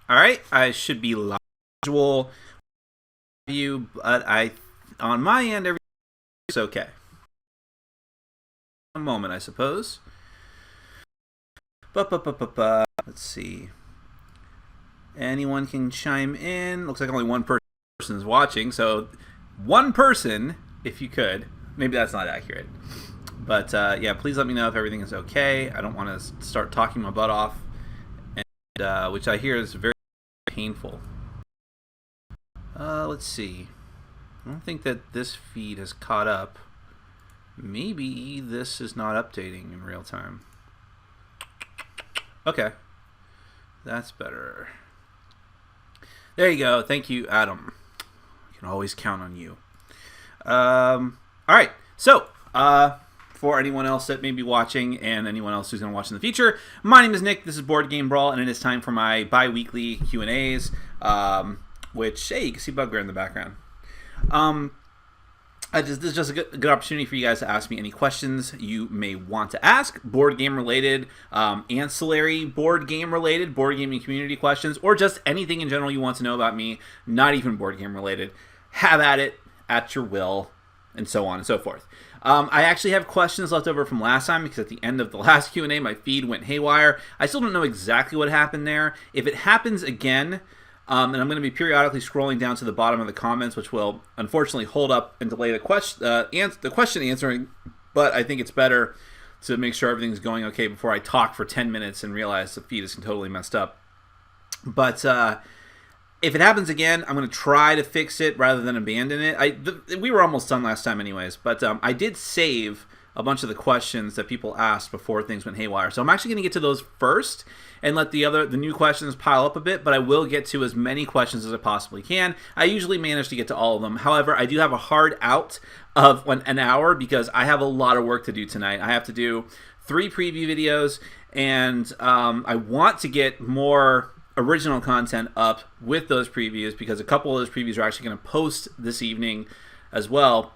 All right, I should be live you, but on my end, everything's okay. A moment, I suppose. Let's see. Anyone can chime in. Looks like only one person is watching, so one person, if you could. Maybe that's not accurate. But yeah, please let me know if everything is okay. I don't want to start talking my butt off, and, which I hear is very painful. Let's see. I don't think that this feed has caught up. Maybe this is not updating in real time. Okay. That's better. There you go. Thank you, Adam. I can always count on you. All right. So, for anyone else that may be watching and anyone else who's going to watch in the future, my name is Nick. This is Board Game Brawl, and it is time for my bi-weekly Q&As, which, hey, you can see Bugbear in the background. This is just a good opportunity for you guys to ask me any questions you may want to ask, board game related, ancillary board game related, board gaming community questions, or just anything in general you want to know about me, not even board game related. Have at it, at your will, and so on and so forth. I actually have questions left over from last time because at the end of the last Q&A, my feed went haywire. I still don't know exactly what happened there. If it happens again, and I'm going to be periodically scrolling down to the bottom of the comments, which will unfortunately hold up and delay the question answering, but I think it's better to make sure everything's going okay before I talk for 10 minutes and realize the feed is totally messed up. But if it happens again, I'm going to try to fix it rather than abandon it. We were almost done last time anyways, but I did save a bunch of the questions that people asked before things went haywire. So I'm actually going to get to those first and let the new questions pile up a bit, but I will get to as many questions as I possibly can. I usually manage to get to all of them. However, I do have a hard out of an hour because I have a lot of work to do tonight. I have to do 3 preview videos, and I want to get more original content up with those previews because a couple of those previews are actually going to post this evening as well,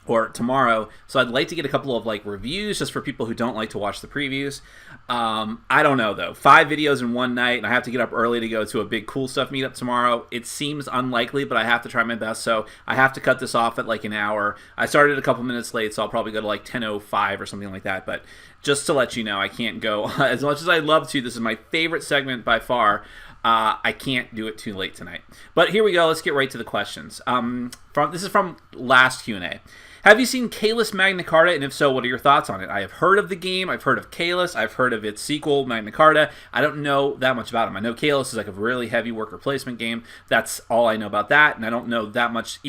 or tomorrow. So I'd like to get a couple of reviews just for people who don't like to watch the previews. I don't know though. 5 videos in one night, and I have to get up early to go to a big cool stuff meetup tomorrow. It seems unlikely, but I have to try my best. So I have to cut this off at an hour. I started a couple minutes late, so I'll probably go to 10:05 or something like that. But just to let you know, I can't go as much as I'd love to. This is my favorite segment by far. I can't do it too late tonight. But here we go. Let's get right to the questions. This is from last Q&A. Have you seen Caelus Magna Carta, and if so, what are your thoughts on it? I have heard of the game. I've heard of Caelus. I've heard of its sequel, Magna Carta. I don't know that much about them. I know Caelus is a really heavy worker placement game. That's all I know about that, and I don't know that much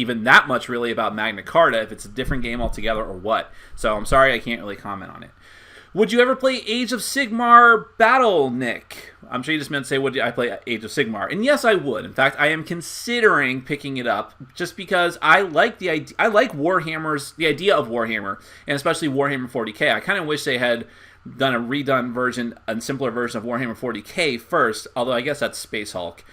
really about Magna Carta, if it's a different game altogether or what. So I'm sorry I can't really comment on it. Would you ever play Age of Sigmar Battle, Nick? I'm sure you just meant to say, would I play Age of Sigmar? And yes, I would. In fact, I am considering picking it up just because I like the idea. I like the idea of Warhammer, and especially Warhammer 40k. I kind of wish they had done a redone version, a simpler version of Warhammer 40k first, although I guess that's Space Hulk.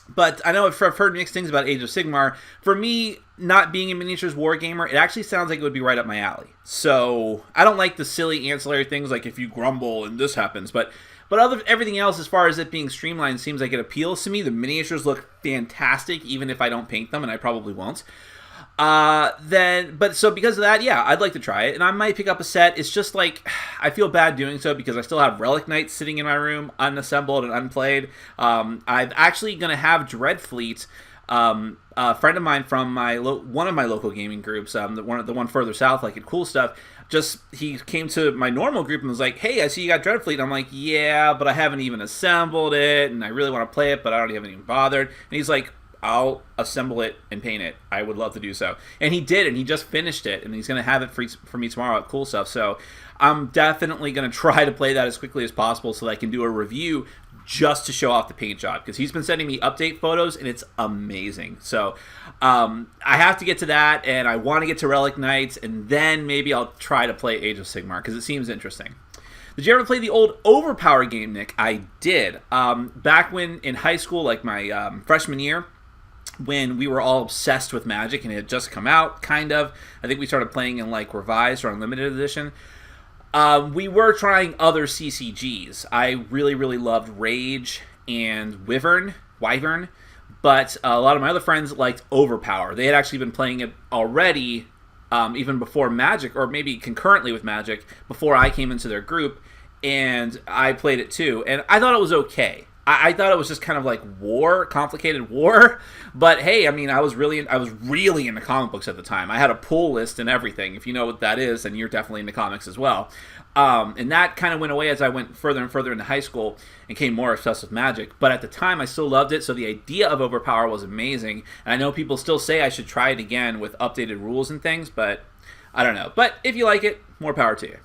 But I know I've heard mixed things about Age of Sigmar. For me, not being a miniatures wargamer, it actually sounds like it would be right up my alley. So I don't like the silly ancillary things like if you grumble and this happens. But everything else, as far as it being streamlined, seems like it appeals to me. The miniatures look fantastic, even if I don't paint them, and I probably won't. So because of that, yeah, I'd like to try it, and I might pick up a set. It's just I feel bad doing so because I still have Relic Knights sitting in my room, unassembled and unplayed. I'm actually gonna have Dreadfleet. A friend of mine from one of my local gaming groups, the one further south, at Cool Stuff. He came to my normal group and was like, "Hey, I see you got Dreadfleet." I'm like, "Yeah, but I haven't even assembled it, and I really want to play it, but I already haven't even bothered." And he's like, "I'll assemble it and paint it. I would love to do so." And he did, and he just finished it, and he's going to have it for me tomorrow at Cool Stuff. So I'm definitely going to try to play that as quickly as possible so that I can do a review just to show off the paint job, because he's been sending me update photos, and it's amazing. So I have to get to that, and I want to get to Relic Knights, and then maybe I'll try to play Age of Sigmar, because it seems interesting. Did you ever play the old Overpower game, Nick? I did. Back when in high school, my freshman year, when we were all obsessed with Magic and it had just come out, kind of. I think we started playing in Revised or Unlimited Edition. We were trying other CCGs. I really, really loved Rage and Wyvern, but a lot of my other friends liked Overpower. They had actually been playing it already, even before Magic, or maybe concurrently with Magic, before I came into their group, and I played it too, and I thought it was okay. I thought it was just kind of like complicated war, but hey, I mean, I was really into comic books at the time. I had a pull list and everything. If you know what that is, then you're definitely into comics as well. And that kind of went away as I went further and further into high school and became more obsessed with Magic. But at the time, I still loved it, so the idea of Overpower was amazing. And I know people still say I should try it again with updated rules and things, but I don't know. But if you like it, more power to you.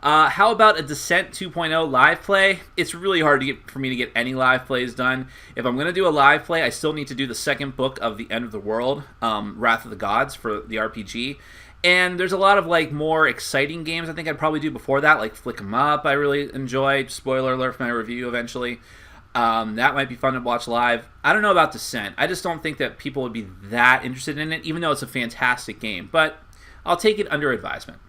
How about a Descent 2.0 live play? It's really hard for me to get any live plays done. If I'm going to do a live play, I still need to do the second book of The End of the World, Wrath of the Gods, for the RPG. And there's a lot of more exciting games I think I'd probably do before that, like Flick 'em Up I really enjoyed. Spoiler alert for my review eventually. That might be fun to watch live. I don't know about Descent. I just don't think that people would be that interested in it, even though it's a fantastic game. But I'll take it under advisement.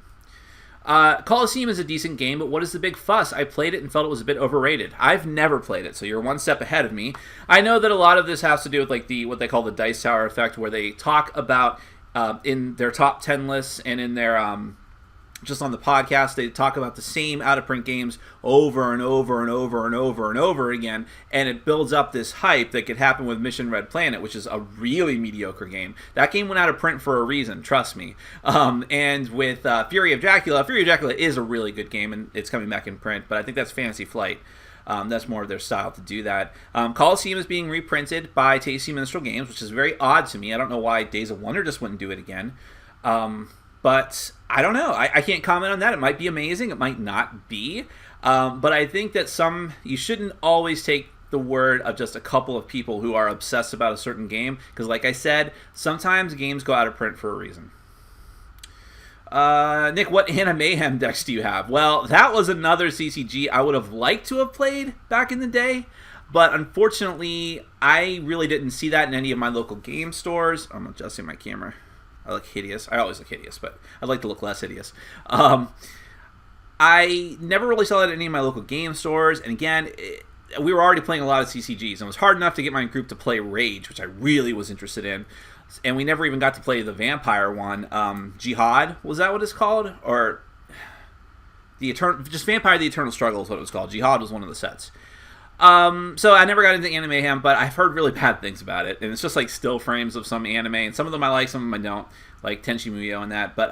Coliseum is a decent game, but what is the big fuss? I played it and felt it was a bit overrated. I've never played it, so you're one step ahead of me. I know that a lot of this has to do with what they call the Dice Tower effect, where they talk about in their top 10 lists and in their just on the podcast, they talk about the same out-of-print games over and over and over and over and over again, and it builds up this hype that could happen with Mission Red Planet, which is a really mediocre game. That game went out of print for a reason, trust me. And with Fury of Dracula is a really good game, and it's coming back in print, but I think that's Fantasy Flight. That's more of their style to do that. Coliseum is being reprinted by Tasty Minstrel Games, which is very odd to me. I don't know why Days of Wonder just wouldn't do it again. But I don't know. I can't comment on that. It might be amazing. It might not be. But I think that you shouldn't always take the word of just a couple of people who are obsessed about a certain game. Because like I said, sometimes games go out of print for a reason. Nick, what Animayhem decks do you have? Well, that was another CCG I would have liked to have played back in the day. But unfortunately, I really didn't see that in any of my local game stores. I'm adjusting my camera. I look hideous. I always look hideous, but I'd like to look less hideous. I never really saw that at any of my local game stores. And again, we were already playing a lot of CCGs. And it was hard enough to get my group to play Rage, which I really was interested in. And we never even got to play the vampire one. Jihad, was that what it's called? Or just Vampire the Eternal Struggle is what it was called. Jihad was one of the sets. So I never got into Animayhem, but I've heard really bad things about it, and it's just like still frames of some anime, and some of them I like, some of them I don't, like Tenchi Muyo and that, but,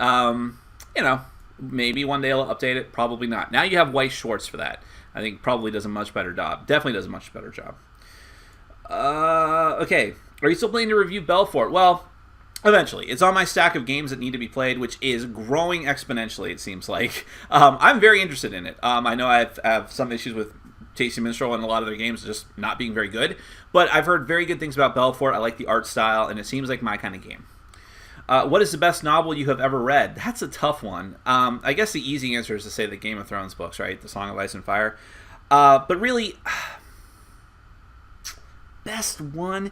maybe one day I'll update it, probably not. Now you have Weiss Schwartz for that. I think probably does a much better job. Definitely does a much better job. Okay. Are you still planning to review Belfort? Well, eventually. It's on my stack of games that need to be played, which is growing exponentially, it seems like. I'm very interested in it. I know I have some issues with Tasty Minstrel and a lot of their games just not being very good, but I've heard very good things about Belfort. I like the art style, and it seems like my kind of game. What is the best novel you have ever read? That's a tough one. I guess the easy answer is to say the Game of Thrones books, right? The Song of Ice and Fire. But really, best one,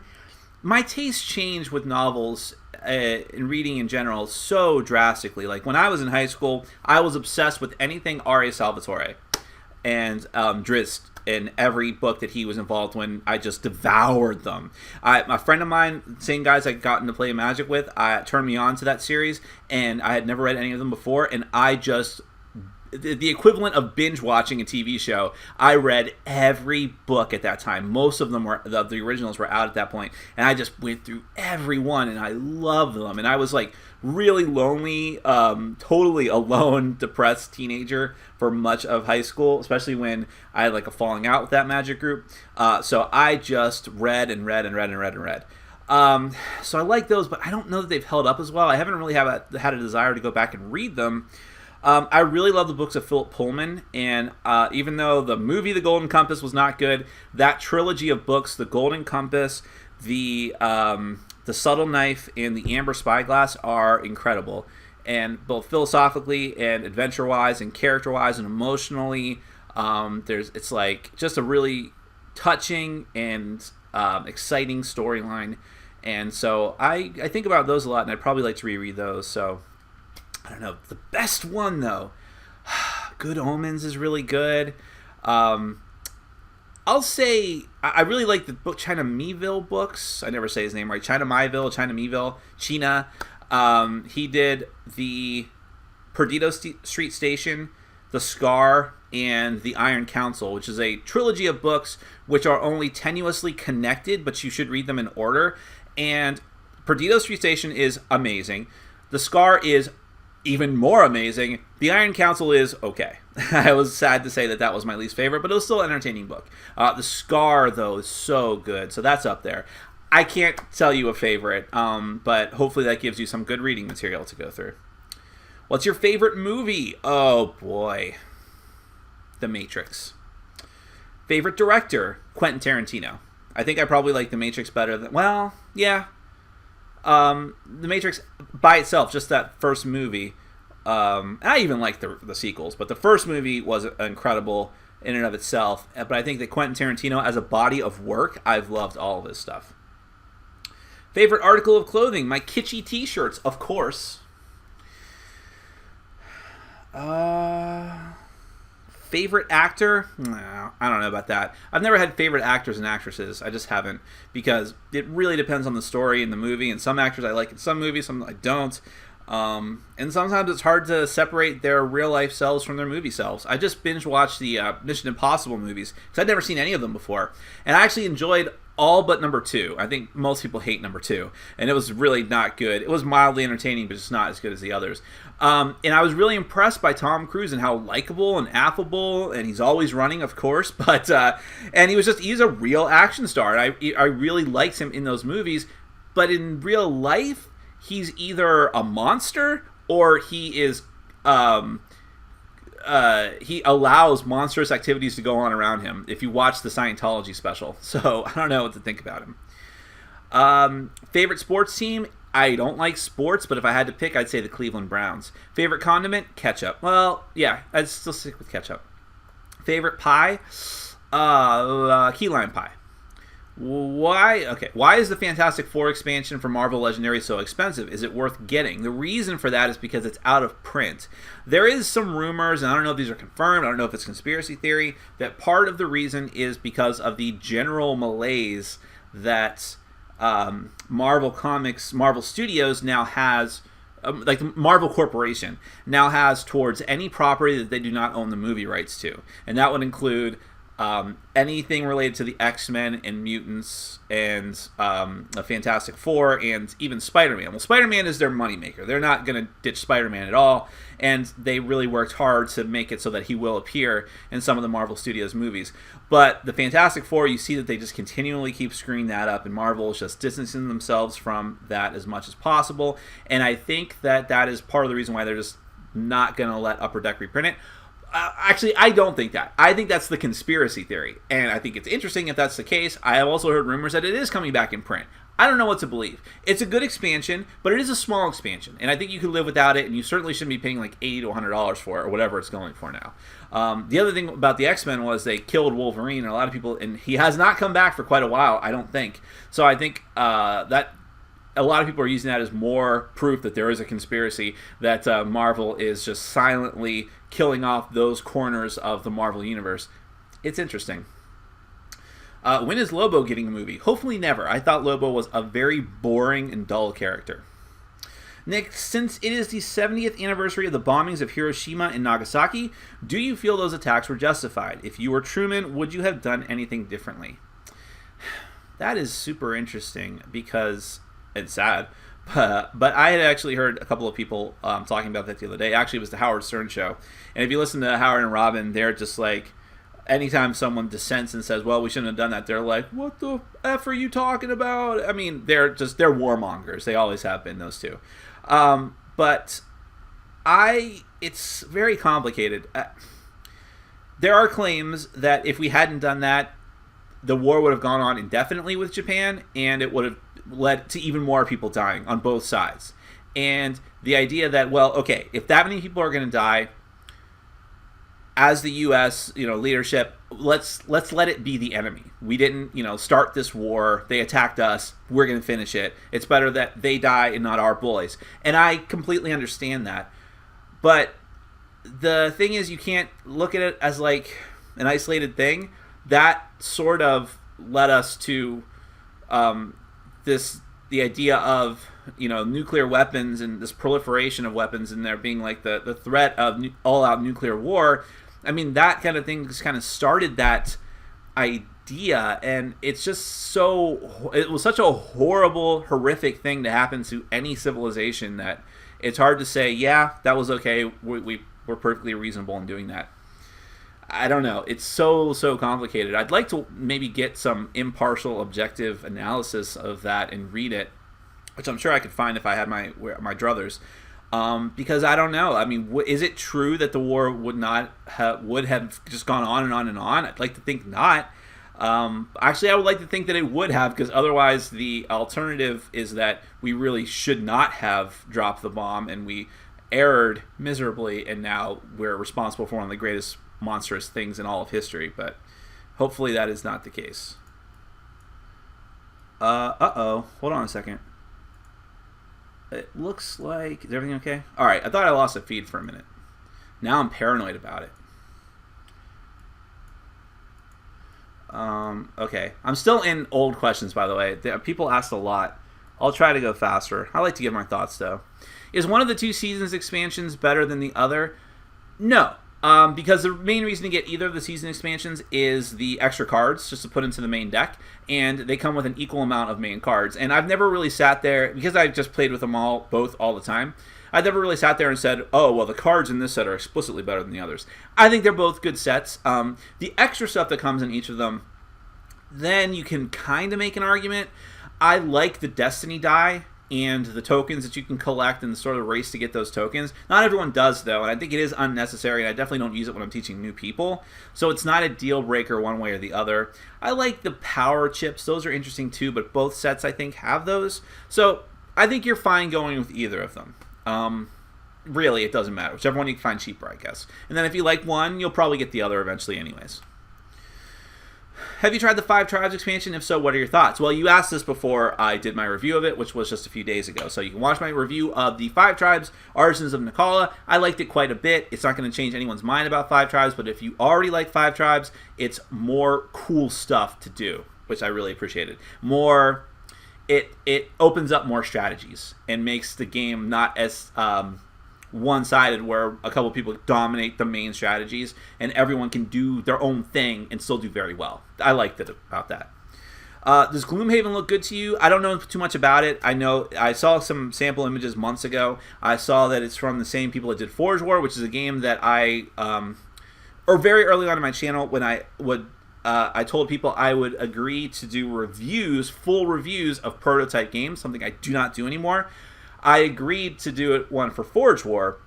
my taste changed with novels and reading in general so drastically. Like when I was in high school, I was obsessed with anything R.A. Salvatore and Drizzt in every book that he was involved in. I just devoured them. A friend of mine, same guys I got into play Magic with, turned me on to that series, and I had never read any of them before, and I just, the equivalent of binge watching a TV show, I read every book at that time. Most of them were, the originals were out at that point, and I just went through every one, and I loved them, and I was like really lonely, totally alone, depressed teenager for much of high school, especially when I had like a falling out with that Magic group. So I just read and read and read and read and read. So I like those, but I don't know that they've held up as well. I haven't really had a desire to go back and read them. I really love the books of Philip Pullman, and even though the movie The Golden Compass was not good, that trilogy of books, The Golden Compass, the Subtle Knife, and The Amber Spyglass, are incredible. And both philosophically and adventure-wise and character-wise and emotionally, it's like just a really touching and exciting storyline. And so I think about those a lot, and I'd probably like to reread those. So I don't know. The best one, though, Good Omens is really good. I'll I'll say I really like the book China Meeville books. I never say his name right. China Meeville, China. He did the Perdido Street Station, The Scar, and The Iron Council, which is a trilogy of books which are only tenuously connected, but you should read them in order. And Perdido Street Station is amazing. The Scar is even more amazing. The Iron Council is okay. I was sad to say that was my least favorite, but it was still an entertaining book. The Scar, though, is so good, so that's up there. I can't tell you a favorite, but hopefully that gives you some good reading material to go through. What's your favorite movie? Oh, boy. The Matrix. Favorite director? Quentin Tarantino. I think I probably like The Matrix better than... Well, yeah. The Matrix, by itself, just that first movie... I even like the sequels, but the first movie was incredible in and of itself. But I think that Quentin Tarantino, as a body of work, I've loved all of his stuff. Favorite article of clothing? My kitschy t-shirts, of course. Favorite actor? No, I don't know about that. I've never had favorite actors and actresses. I just haven't, because it really depends on the story and the movie. And some actors I like in some movies, some I don't. And sometimes it's hard to separate their real life selves from their movie selves. I just binge watched the Mission Impossible movies because I'd never seen any of them before, and I actually enjoyed all but number 2. I think most people hate number 2, and it was really not good. It was mildly entertaining, but just not as good as the others. And I was really impressed by Tom Cruise and how likable and affable, and he's always running, of course, but and he's a real action star. And I really liked him in those movies, but in real life, he's either a monster or he is he allows monstrous activities to go on around him if you watch the Scientology special. So I don't know what to think about him. Favorite sports team? I don't like sports, but if I had to pick, I'd say the Cleveland Browns. Favorite condiment? Ketchup. Well, yeah, I'd still stick with ketchup. Favorite pie? Key lime pie. Why? Okay. Why is the Fantastic Four expansion for Marvel Legendary so expensive? Is it worth getting? The reason for that is because it's out of print. There is some rumors, and I don't know if these are confirmed, I don't know if it's conspiracy theory, that part of the reason is because of the general malaise that Marvel Studios now has, like the Marvel Corporation now has towards any property that they do not own the movie rights to. And that would include anything related to the X-Men and mutants and the Fantastic Four and even Spider-Man. Well, Spider-Man is their moneymaker. They're not going to ditch Spider-Man at all, and they really worked hard to make it so that he will appear in some of the Marvel Studios movies. But the Fantastic Four, you see that they just continually keep screwing that up, and Marvel is just distancing themselves from that as much as possible. And I think that is part of the reason why they're just not going to let Upper Deck reprint it. Actually, I don't think that. I think that's the conspiracy theory, and I think it's interesting if that's the case. I have also heard rumors that it is coming back in print. I don't know what to believe. It's a good expansion, but it is a small expansion, and I think you can live without it, and you certainly shouldn't be paying like $80 to $100 for it, or whatever it's going for now. The other thing about the X-Men was they killed Wolverine, and a lot of people, and he has not come back for quite a while, I don't think. So I think that a lot of people are using that as more proof that there is a conspiracy, that Marvel is just silently killing off those corners of the Marvel Universe. It's interesting. When is Lobo getting a movie? Hopefully never. I thought Lobo was a very boring and dull character. Nick, since it is the 70th anniversary of the bombings of Hiroshima and Nagasaki, do you feel those attacks were justified? If you were Truman, would you have done anything differently? That is super interesting because it's sad. But I had actually heard a couple of people talking about that the other day. Actually, it was the Howard Stern show. And if you listen to Howard and Robin, they're just like, anytime someone dissents and says, well, we shouldn't have done that, they're like, what the F are you talking about? I mean, they're warmongers. They always have been, those two. But it's very complicated. There are claims that if we hadn't done that, the war would have gone on indefinitely with Japan, and it would have led to even more people dying on both sides. And the idea that, well, okay, if that many people are going to die, as the U.S. leadership, let's let it be the enemy. We didn't start this war. They attacked us. We're going to finish it. It's better that they die and not our boys. And I completely understand that. But the thing is, you can't look at it as like an isolated thing. that sort of led us to the idea of nuclear weapons and this proliferation of weapons, and there being like the threat of all-out nuclear war. I mean, that kind of thing just kind of started that idea, and it's just it was such a horrible, horrific thing to happen to any civilization that it's hard to say, yeah, that was okay, we're perfectly reasonable in doing that. I don't know. It's so complicated. I'd like to maybe get some impartial, objective analysis of that and read it, which I'm sure I could find if I had my druthers. Because I don't know. I mean, is it true that the war would have just gone on and on and on? I'd like to think not. Actually, I would like to think that it would have, because otherwise the alternative is that we really should not have dropped the bomb, and we erred miserably, and now we're responsible for one of the greatest monstrous things in all of history. But hopefully that is not the case. Hold on a second. It looks like... Is everything okay? Alright, I thought I lost a feed for a minute. Now I'm paranoid about it. Okay. I'm still in old questions, by the way. People asked a lot. I'll try to go faster. I like to give my thoughts, though. Is one of the two seasons expansions better than the other? No. Because the main reason to get either of the season expansions is the extra cards just to put into the main deck, and they come with an equal amount of main cards. And I've never really sat there, because I've just played with them both all the time, I've never really sat there and said, oh, well, the cards in this set are explicitly better than the others. I think they're both good sets. The extra stuff that comes in each of them, then you can kind of make an argument. I like the Destiny die and the tokens that you can collect and the sort of race to get those tokens. Not everyone does, though, and I think it is unnecessary, and I definitely don't use it when I'm teaching new people. So it's not a deal breaker one way or the other. I like the power chips. Those are interesting, too, but both sets, I think, have those. So I think you're fine going with either of them. Really, it doesn't matter. Whichever one you can find cheaper, I guess. And then if you like one, you'll probably get the other eventually anyways. Have you tried the 5 Tribes expansion? If so, what are your thoughts? Well, you asked this before I did my review of it, which was just a few days ago. So you can watch my review of the 5 Tribes, Artisans of Nikala. I liked it quite a bit. It's not going to change anyone's mind about 5 Tribes, but if you already like 5 Tribes, it's more cool stuff to do, which I really appreciated. It opens up more strategies and makes the game not as one-sided, where a couple people dominate the main strategies and everyone can do their own thing and still do very well. I liked it about that. Does Gloomhaven look good to you? I don't know too much about it. I know I saw some sample images months ago. I saw that it's from the same people that did Forge War, which is a game that or very early on in my channel, when I told people I would agree to do full reviews of prototype games, something I do not do anymore. I agreed to do one for Forge War,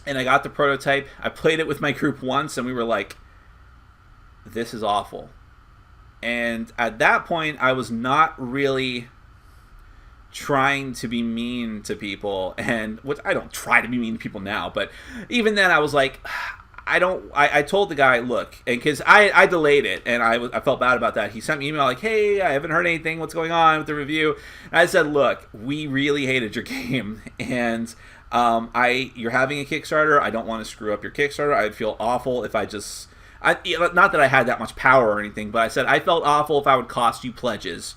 and I got the prototype. I played it with my group once, and we were like, this is awful. And at that point, I was not really trying to be mean to people, and which I don't try to be mean to people now, but even then I was like, I told the guy, look, and because I delayed it, and I felt bad about that. He sent me an email like, hey, I haven't heard anything. What's going on with the review? And I said, look, we really hated your game, and you're having a Kickstarter. I don't want to screw up your Kickstarter. I'd feel awful if not that I had that much power or anything, but I said I felt awful if I would cost you pledges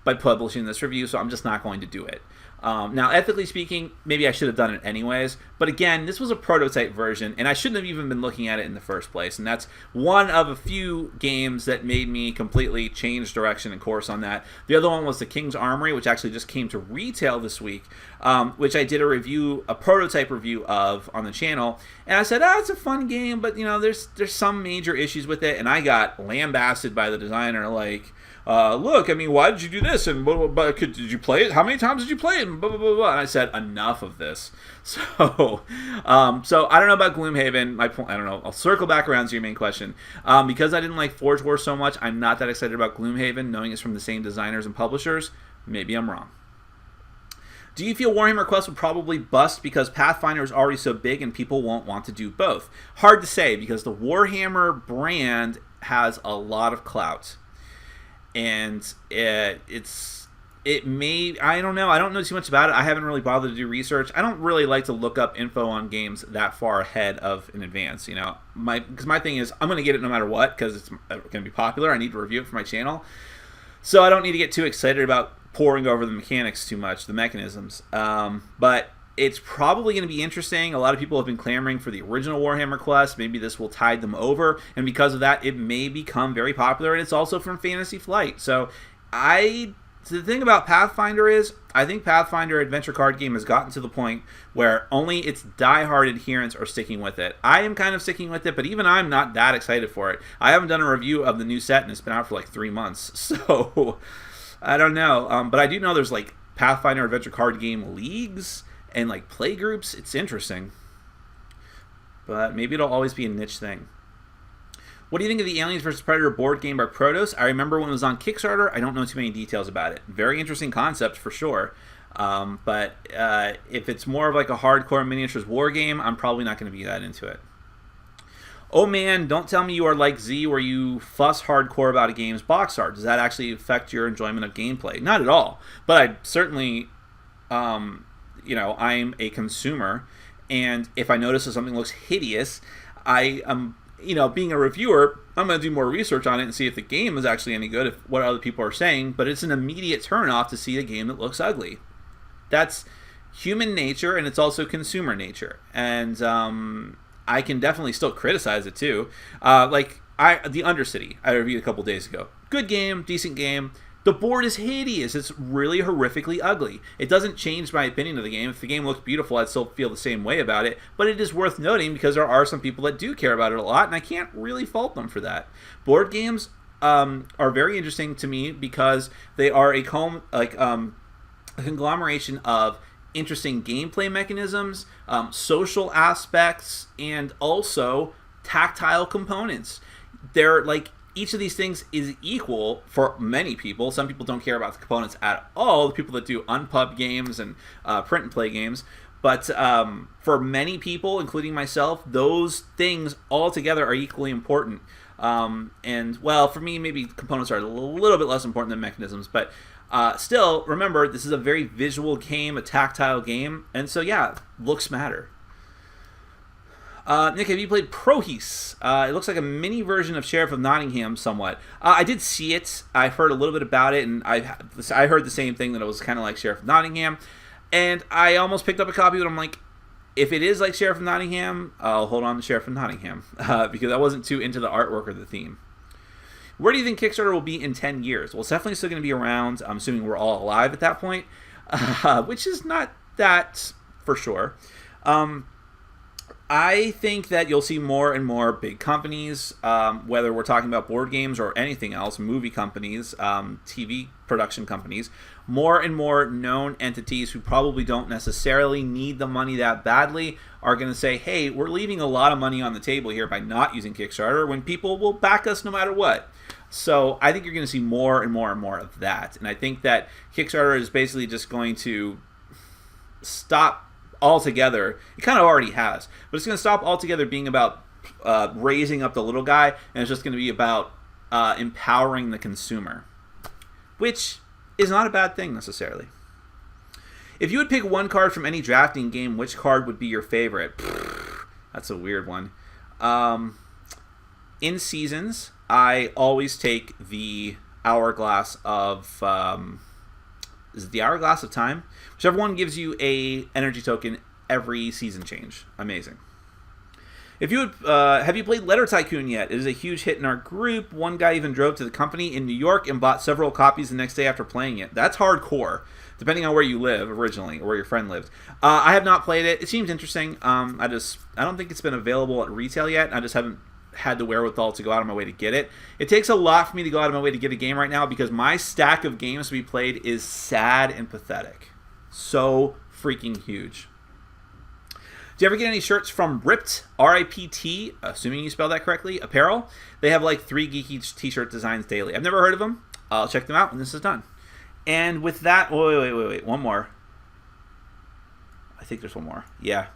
by publishing this review, so I'm just not going to do it. Now, ethically speaking, maybe I should have done it anyways. But again, this was a prototype version, and I shouldn't have even been looking at it in the first place. And that's one of a few games that made me completely change direction and course on that. The other one was the King's Armory, which actually just came to retail this week, which I did a prototype review of on the channel. And I said, it's a fun game, but there's some major issues with it. And I got lambasted by the designer, like, look, I mean, why did you do this? And did you play it? How many times did you play it? And blah, blah, blah, blah. And I said, enough of this. So I don't know about Gloomhaven. My point, I don't know. I'll circle back around to your main question. Because I didn't like Forge War so much, I'm not that excited about Gloomhaven, knowing it's from the same designers and publishers. Maybe I'm wrong. Do you feel Warhammer Quest would probably bust because Pathfinder is already so big and people won't want to do both? Hard to say, because the Warhammer brand has a lot of clout. And it's It may, I don't know. I don't know too much about it. I haven't really bothered to do research. I don't really like to look up info on games that far ahead of in advance, you know. Because my thing is, I'm going to get it no matter what, because it's going to be popular. I need to review it for my channel. So I don't need to get too excited about poring over the mechanics too much, the mechanisms. But it's probably going to be interesting. A lot of people have been clamoring for the original Warhammer quest. Maybe this will tide them over. And because of that, it may become very popular. And it's also from Fantasy Flight. So the thing about Pathfinder is, I think Pathfinder adventure card game has gotten to the point where only its diehard adherents are sticking with it. I am kind of sticking with it, but even I'm not that excited for it. I haven't done a review of the new set, and it's been out for like 3 months. So, I don't know. But I do know there's like Pathfinder adventure card game leagues and like play groups. It's interesting. But maybe it'll always be a niche thing. What do you think of the Aliens vs. Predator board game by Protos? I remember when it was on Kickstarter. I don't know too many details about it. Very interesting concept for sure. But if it's more of like a hardcore miniatures war game, I'm probably not going to be that into it. Oh man, don't tell me you are like Z where you fuss hardcore about a game's box art. Does that actually affect your enjoyment of gameplay? Not at all. But I certainly, I'm a consumer. And if I notice that something looks hideous, I am... being a reviewer, I'm going to do more research on it and see if the game is actually any good, if what other people are saying, but it's an immediate turn-off to see a game that looks ugly. That's human nature, and it's also consumer nature. And I can definitely still criticize it, too. The Undercity, I reviewed a couple days ago. Good game, decent game. The board is hideous. It's really horrifically ugly. It doesn't change my opinion of the game. If the game looks beautiful, I'd still feel the same way about it. But it is worth noting because there are some people that do care about it a lot, and I can't really fault them for that. Board games are very interesting to me because they are a conglomeration of interesting gameplay mechanisms, social aspects, and also tactile components. They're like... Each of these things is equal for many people. Some people don't care about the components at all, the people that do unpub games and print and play games. But for many people, including myself, those things all together are equally important. For me, maybe components are a little bit less important than mechanisms. But still, remember, this is a very visual game, a tactile game. And so, yeah, looks matter. Nick, have you played Prohis? It looks like a mini version of Sheriff of Nottingham somewhat. I did see it. I've heard a little bit about it, and I heard the same thing, that it was kind of like Sheriff of Nottingham. And I almost picked up a copy, but I'm like, if it is like Sheriff of Nottingham, I'll hold on to Sheriff of Nottingham, because I wasn't too into the artwork or the theme. Where do you think Kickstarter will be in 10 years? Well, it's definitely still going to be around. I'm assuming we're all alive at that point, which is not that for sure. I think that you'll see more and more big companies, whether we're talking about board games or anything else, movie companies, TV production companies, more and more known entities who probably don't necessarily need the money that badly are going to say, hey, we're leaving a lot of money on the table here by not using Kickstarter when people will back us no matter what. So I think you're going to see more and more and more of that. And I think that Kickstarter is basically just going to stop altogether. It kind of already has, but it's going to stop altogether being about raising up the little guy, and it's just going to be about empowering the consumer, which is not a bad thing necessarily. If you would pick one card from any drafting game, which card would be your favorite? That's a weird one. In Seasons, I always take the Hourglass of... is it the Hourglass of Time? Whichever one gives you a energy token every season change. Amazing. If you would, have you played Letter Tycoon yet? It is a huge hit in our group. One guy even drove to the company in New York and bought several copies the next day after playing it. That's hardcore, depending on where you live originally or where your friend lived. I have not played it. It seems interesting. I don't think it's been available at retail yet. I just haven't had the wherewithal to go out of my way to get it. It takes a lot for me to go out of my way to get a game right now because my stack of games to be played is sad and pathetic. So freaking huge. Do you ever get any shirts from Ripped, R-I-P-T, assuming you spelled that correctly, apparel? They have like 3 geeky t-shirt designs daily. I've never heard of them. I'll check them out when this is done. And with that, wait, one more. I think there's one more. Yeah.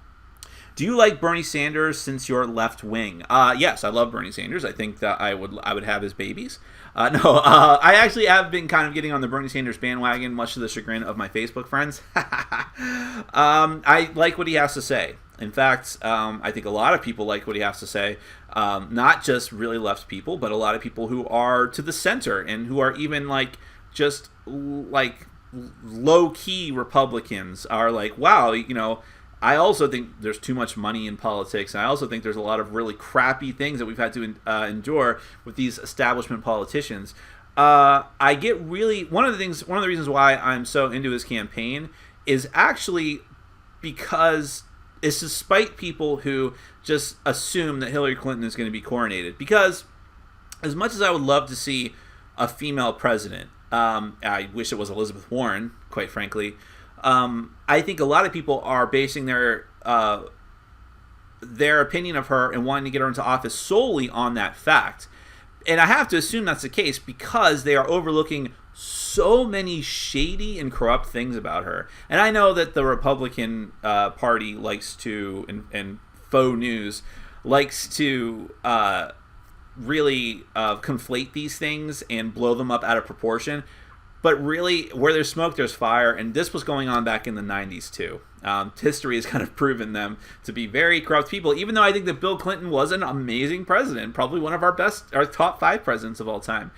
Do you like Bernie Sanders since you're left wing? Yes, I love Bernie Sanders. I think that I would have his babies. I actually have been kind of getting on the Bernie Sanders bandwagon, much to the chagrin of my Facebook friends. I like what he has to say. In fact, I think a lot of people like what he has to say. Not just really left people, but a lot of people who are to the center and who are even like just like low-key Republicans are like, wow, you know, I also think there's too much money in politics. And I also think there's a lot of really crappy things that we've had to endure with these establishment politicians. I get really one of the reasons why I'm so into his campaign is actually because it's to spite people who just assume that Hillary Clinton is going to be coronated. Because as much as I would love to see a female president, I wish it was Elizabeth Warren, quite frankly. I think a lot of people are basing their opinion of her and wanting to get her into office solely on that fact. And I have to assume that's the case because they are overlooking so many shady and corrupt things about her. And I know that the Republican Party likes to, and faux news, likes to really conflate these things and blow them up out of proportion. But really, where there's smoke, there's fire, and this was going on back in the 90s, too. History has kind of proven them to be very corrupt people, even though I think that Bill Clinton was an amazing president, probably one of our top 5 presidents of all time.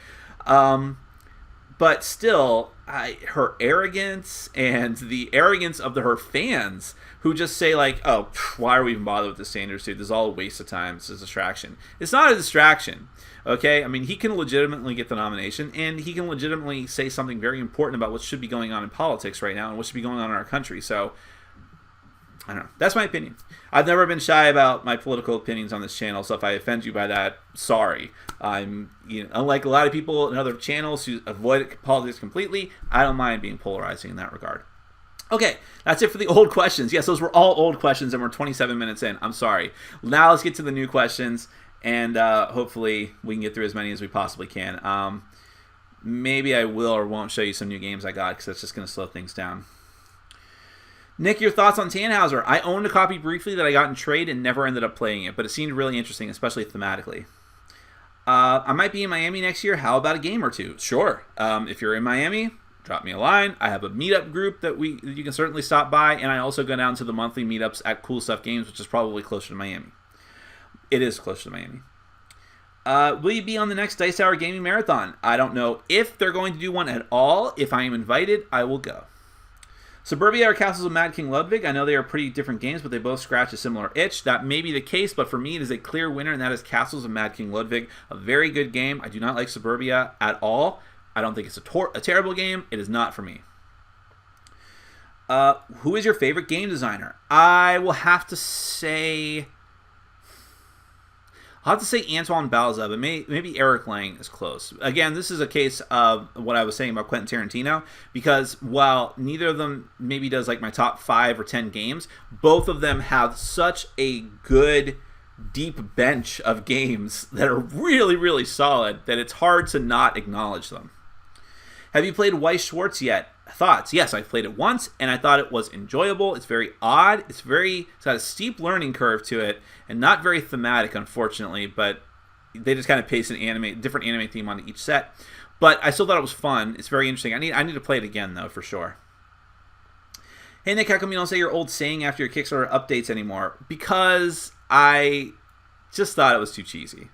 But still, her arrogance and the arrogance of her fans who just say like, oh, why are we even bothered with the Sanders dude? This is all a waste of time. It's a distraction. It's not a distraction. Okay, I mean, he can legitimately get the nomination, and he can legitimately say something very important about what should be going on in politics right now and what should be going on in our country. So, I don't know. That's my opinion. I've never been shy about my political opinions on this channel, so if I offend you by that, sorry. I'm, unlike a lot of people in other channels who avoid politics completely, I don't mind being polarizing in that regard. Okay, that's it for the old questions. Yes, those were all old questions, and we're 27 minutes in. I'm sorry. Now let's get to the new questions. And hopefully we can get through as many as we possibly can. Maybe I will or won't show you some new games I got because that's just going to slow things down. Nick, your thoughts on Tannhauser? I owned a copy briefly that I got in trade and never ended up playing it, but it seemed really interesting, especially thematically. I might be in Miami next year. How about a game or two? Sure. If you're in Miami, drop me a line. I have a meetup group that you can certainly stop by, and I also go down to the monthly meetups at Cool Stuff Games, which is probably closer to Miami. It is close to Miami. Will you be on the next Dice Tower Gaming Marathon? I don't know if they're going to do one at all. If I am invited, I will go. Suburbia or Castles of Mad King Ludwig? I know they are pretty different games, but they both scratch a similar itch. That may be the case, but for me, it is a clear winner, and that is Castles of Mad King Ludwig. A very good game. I do not like Suburbia at all. I don't think it's a terrible game. It is not for me. Who is your favorite game designer? I will have to say... I'll have to say Antoine Balza, but maybe Eric Lang is close. Again, this is a case of what I was saying about Quentin Tarantino, because while neither of them maybe does like my top 5 or 10 games, both of them have such a good, deep bench of games that are really, really solid that it's hard to not acknowledge them. Have you played Weiss Schwarz yet? Thoughts? Yes, I've played it once, and I thought it was enjoyable. It's very odd. It's got a steep learning curve to it, and not very thematic, unfortunately, but they just kind of paste different anime theme onto each set. But I still thought it was fun. It's very interesting. I need to play it again, though, for sure. Hey, Nick, how come you don't say your old saying after your Kickstarter updates anymore? Because I just thought it was too cheesy.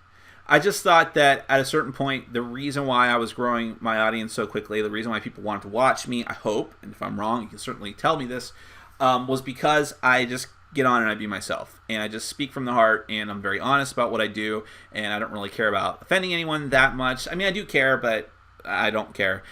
I just thought that at a certain point, the reason why I was growing my audience so quickly, the reason why people wanted to watch me, I hope, and if I'm wrong, you can certainly tell me this, was because I just get on and I be myself. And I just speak from the heart, and I'm very honest about what I do, and I don't really care about offending anyone that much. I mean, I do care, but I don't care.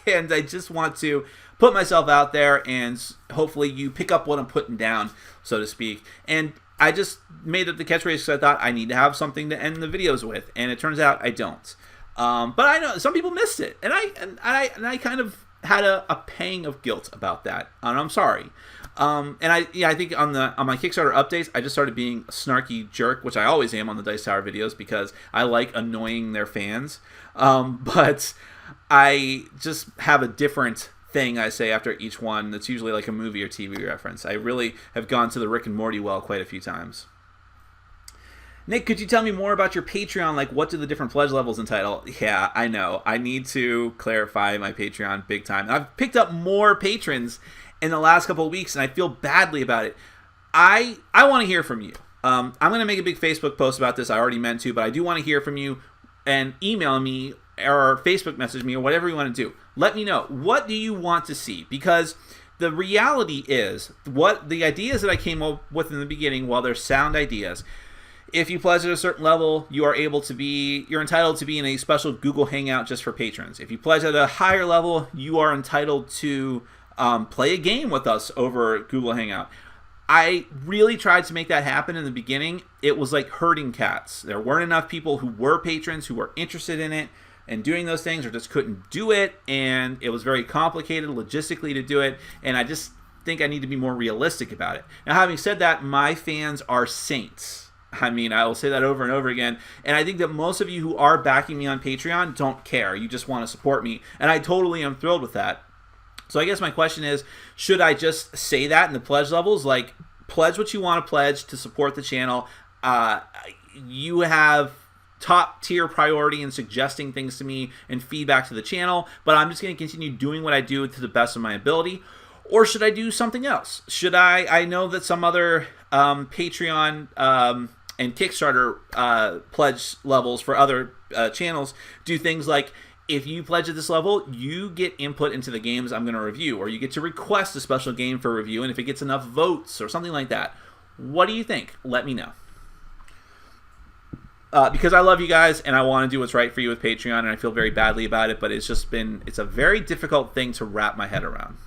And I just want to put myself out there, and hopefully you pick up what I'm putting down, so to speak. And I just made up the catchphrase because I thought I need to have something to end the videos with, and it turns out I don't. But I know some people missed it, and I kind of had a pang of guilt about that, and I'm sorry. And I think on my Kickstarter updates, I just started being a snarky jerk, which I always am on the Dice Tower videos because I like annoying their fans. But I just have a different thing I say after each one that's usually like a movie or TV reference. I really have gone to the Rick and Morty well quite a few times. Nick, could you tell me more about your Patreon? Like, what do the different pledge levels entitle? Yeah, I know. I need to clarify my Patreon big time. I've picked up more patrons in the last couple of weeks, and I feel badly about it. I want to hear from you. I'm going to make a big Facebook post about this. I already meant to, but I do want to hear from you. And email me or Facebook message me or whatever you want to do. Let me know. What do you want to see? Because the reality is, what the ideas that I came up with in the beginning, while they're sound ideas, if you pledge at a certain level, you're entitled to be in a special Google Hangout just for patrons. If you pledge at a higher level, you are entitled to play a game with us over Google Hangout. I really tried to make that happen in the beginning. It was like herding cats. There weren't enough people who were patrons who were interested in it and doing those things, or just couldn't do it, and it was very complicated logistically to do it, and I just think I need to be more realistic about it. Now, having said that, my fans are saints. I mean, I will say that over and over again. And I think that most of you who are backing me on Patreon don't care. You just want to support me. And I totally am thrilled with that. So I guess my question is, should I just say that in the pledge levels? Like, pledge what you want to pledge to support the channel. You have top tier priority in suggesting things to me and feedback to the channel. But I'm just going to continue doing what I do to the best of my ability. Or should I do something else? Should I know that some other Patreon and Kickstarter pledge levels for other channels do things like, if you pledge at this level, you get input into the games I'm going to review, or you get to request a special game for review, and if it gets enough votes or something like that. What do you think? Let me know. Because I love you guys, and I want to do what's right for you with Patreon, and I feel very badly about it, but it's a very difficult thing to wrap my head around.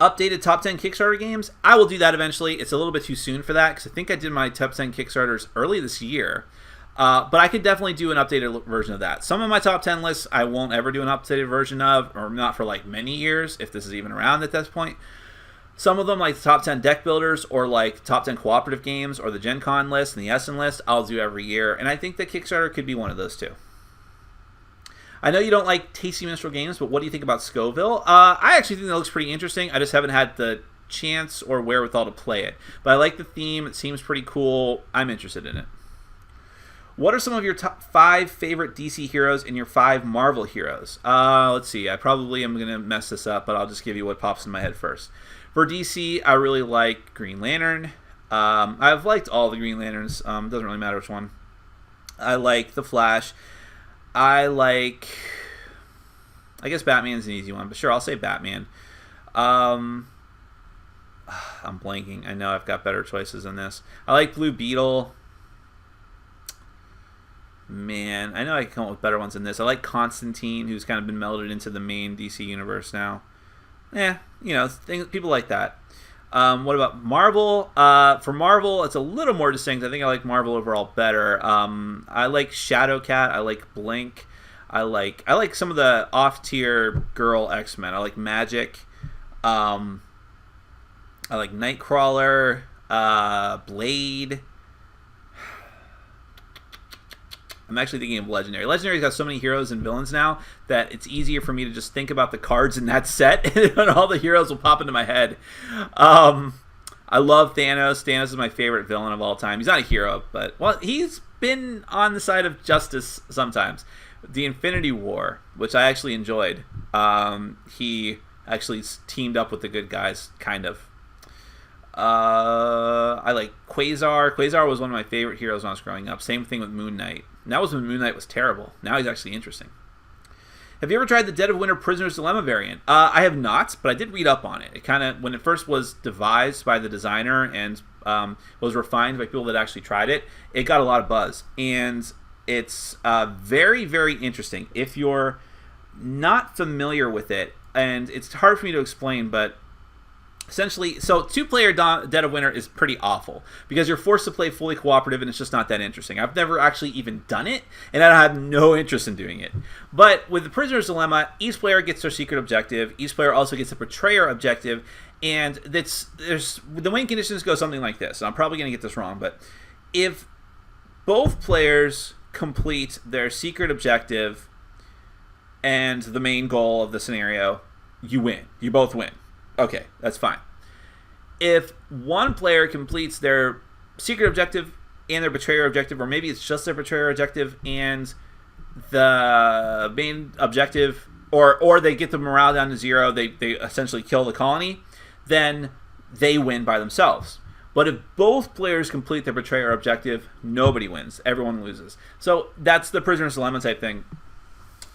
Updated top 10 Kickstarter games. I will do that eventually. It's a little bit too soon for that because I think I did my top 10 Kickstarters early this year. But I could definitely do an updated version of that. Some of my top 10 lists I won't ever do an updated version of, or not for like many years, if this is even around at this point. Some of them, like the top 10 deck builders or like top 10 cooperative games or the Gen Con list and the Essen list, I'll do every year. And I think that Kickstarter could be one of those too. I know you don't like Tasty Minstrel games, but what do you think about Scoville? I actually think that looks pretty interesting. I just haven't had the chance or wherewithal to play it. But I like the theme. It seems pretty cool. I'm interested in it. What are some of your top 5 favorite DC heroes and your 5 Marvel heroes? Let's see. I probably am going to mess this up, but I'll just give you what pops in my head first. For DC, I really like Green Lantern. I've liked all the Green Lanterns. Doesn't really matter which one. I like The Flash. I guess Batman's an easy one, but sure, I'll say Batman. I'm blanking. I know I've got better choices than this. I like Blue Beetle. Man, I know I can come up with better ones than this. I like Constantine, who's kind of been melded into the main DC universe now. People like that. What about Marvel? For Marvel, it's a little more distinct. I think I like Marvel overall better. I like Shadowcat. I like Blink. I like some of the off-tier girl X-Men. I like Magic. I like Nightcrawler. Blade. I'm actually thinking of Legendary. Legendary's got so many heroes and villains now that it's easier for me to just think about the cards in that set, and all the heroes will pop into my head. I love Thanos. Thanos is my favorite villain of all time. He's not a hero, but, well, he's been on the side of justice sometimes. The Infinity War, which I actually enjoyed. He actually teamed up with the good guys, kind of. I like Quasar. Quasar was one of my favorite heroes when I was growing up. Same thing with Moon Knight. And that was when Moon Knight was terrible. Now he's actually interesting. Have you ever tried the Dead of Winter Prisoner's Dilemma variant? I have not, but I did read up on it. It kind of, when it first was devised by the designer and was refined by people that actually tried it, it got a lot of buzz. And it's very, very interesting. If you're not familiar with it, and it's hard for me to explain, but essentially, so 2-player Dead of Winter is pretty awful because you're forced to play fully cooperative and it's just not that interesting. I've never actually even done it, and I have no interest in doing it. But with the Prisoner's Dilemma, each player gets their secret objective. Each player also gets a Betrayer objective, and the win conditions go something like this. And I'm probably going to get this wrong, but if both players complete their secret objective and the main goal of the scenario, you win. You both win. Okay, that's fine. If one player completes their secret objective and their betrayer objective, or maybe it's just their betrayer objective and the main objective, or they get the morale down to 0, they essentially kill the colony, then they win by themselves. But if both players complete their betrayer objective, nobody wins. Everyone loses. So that's the prisoner's dilemma type thing.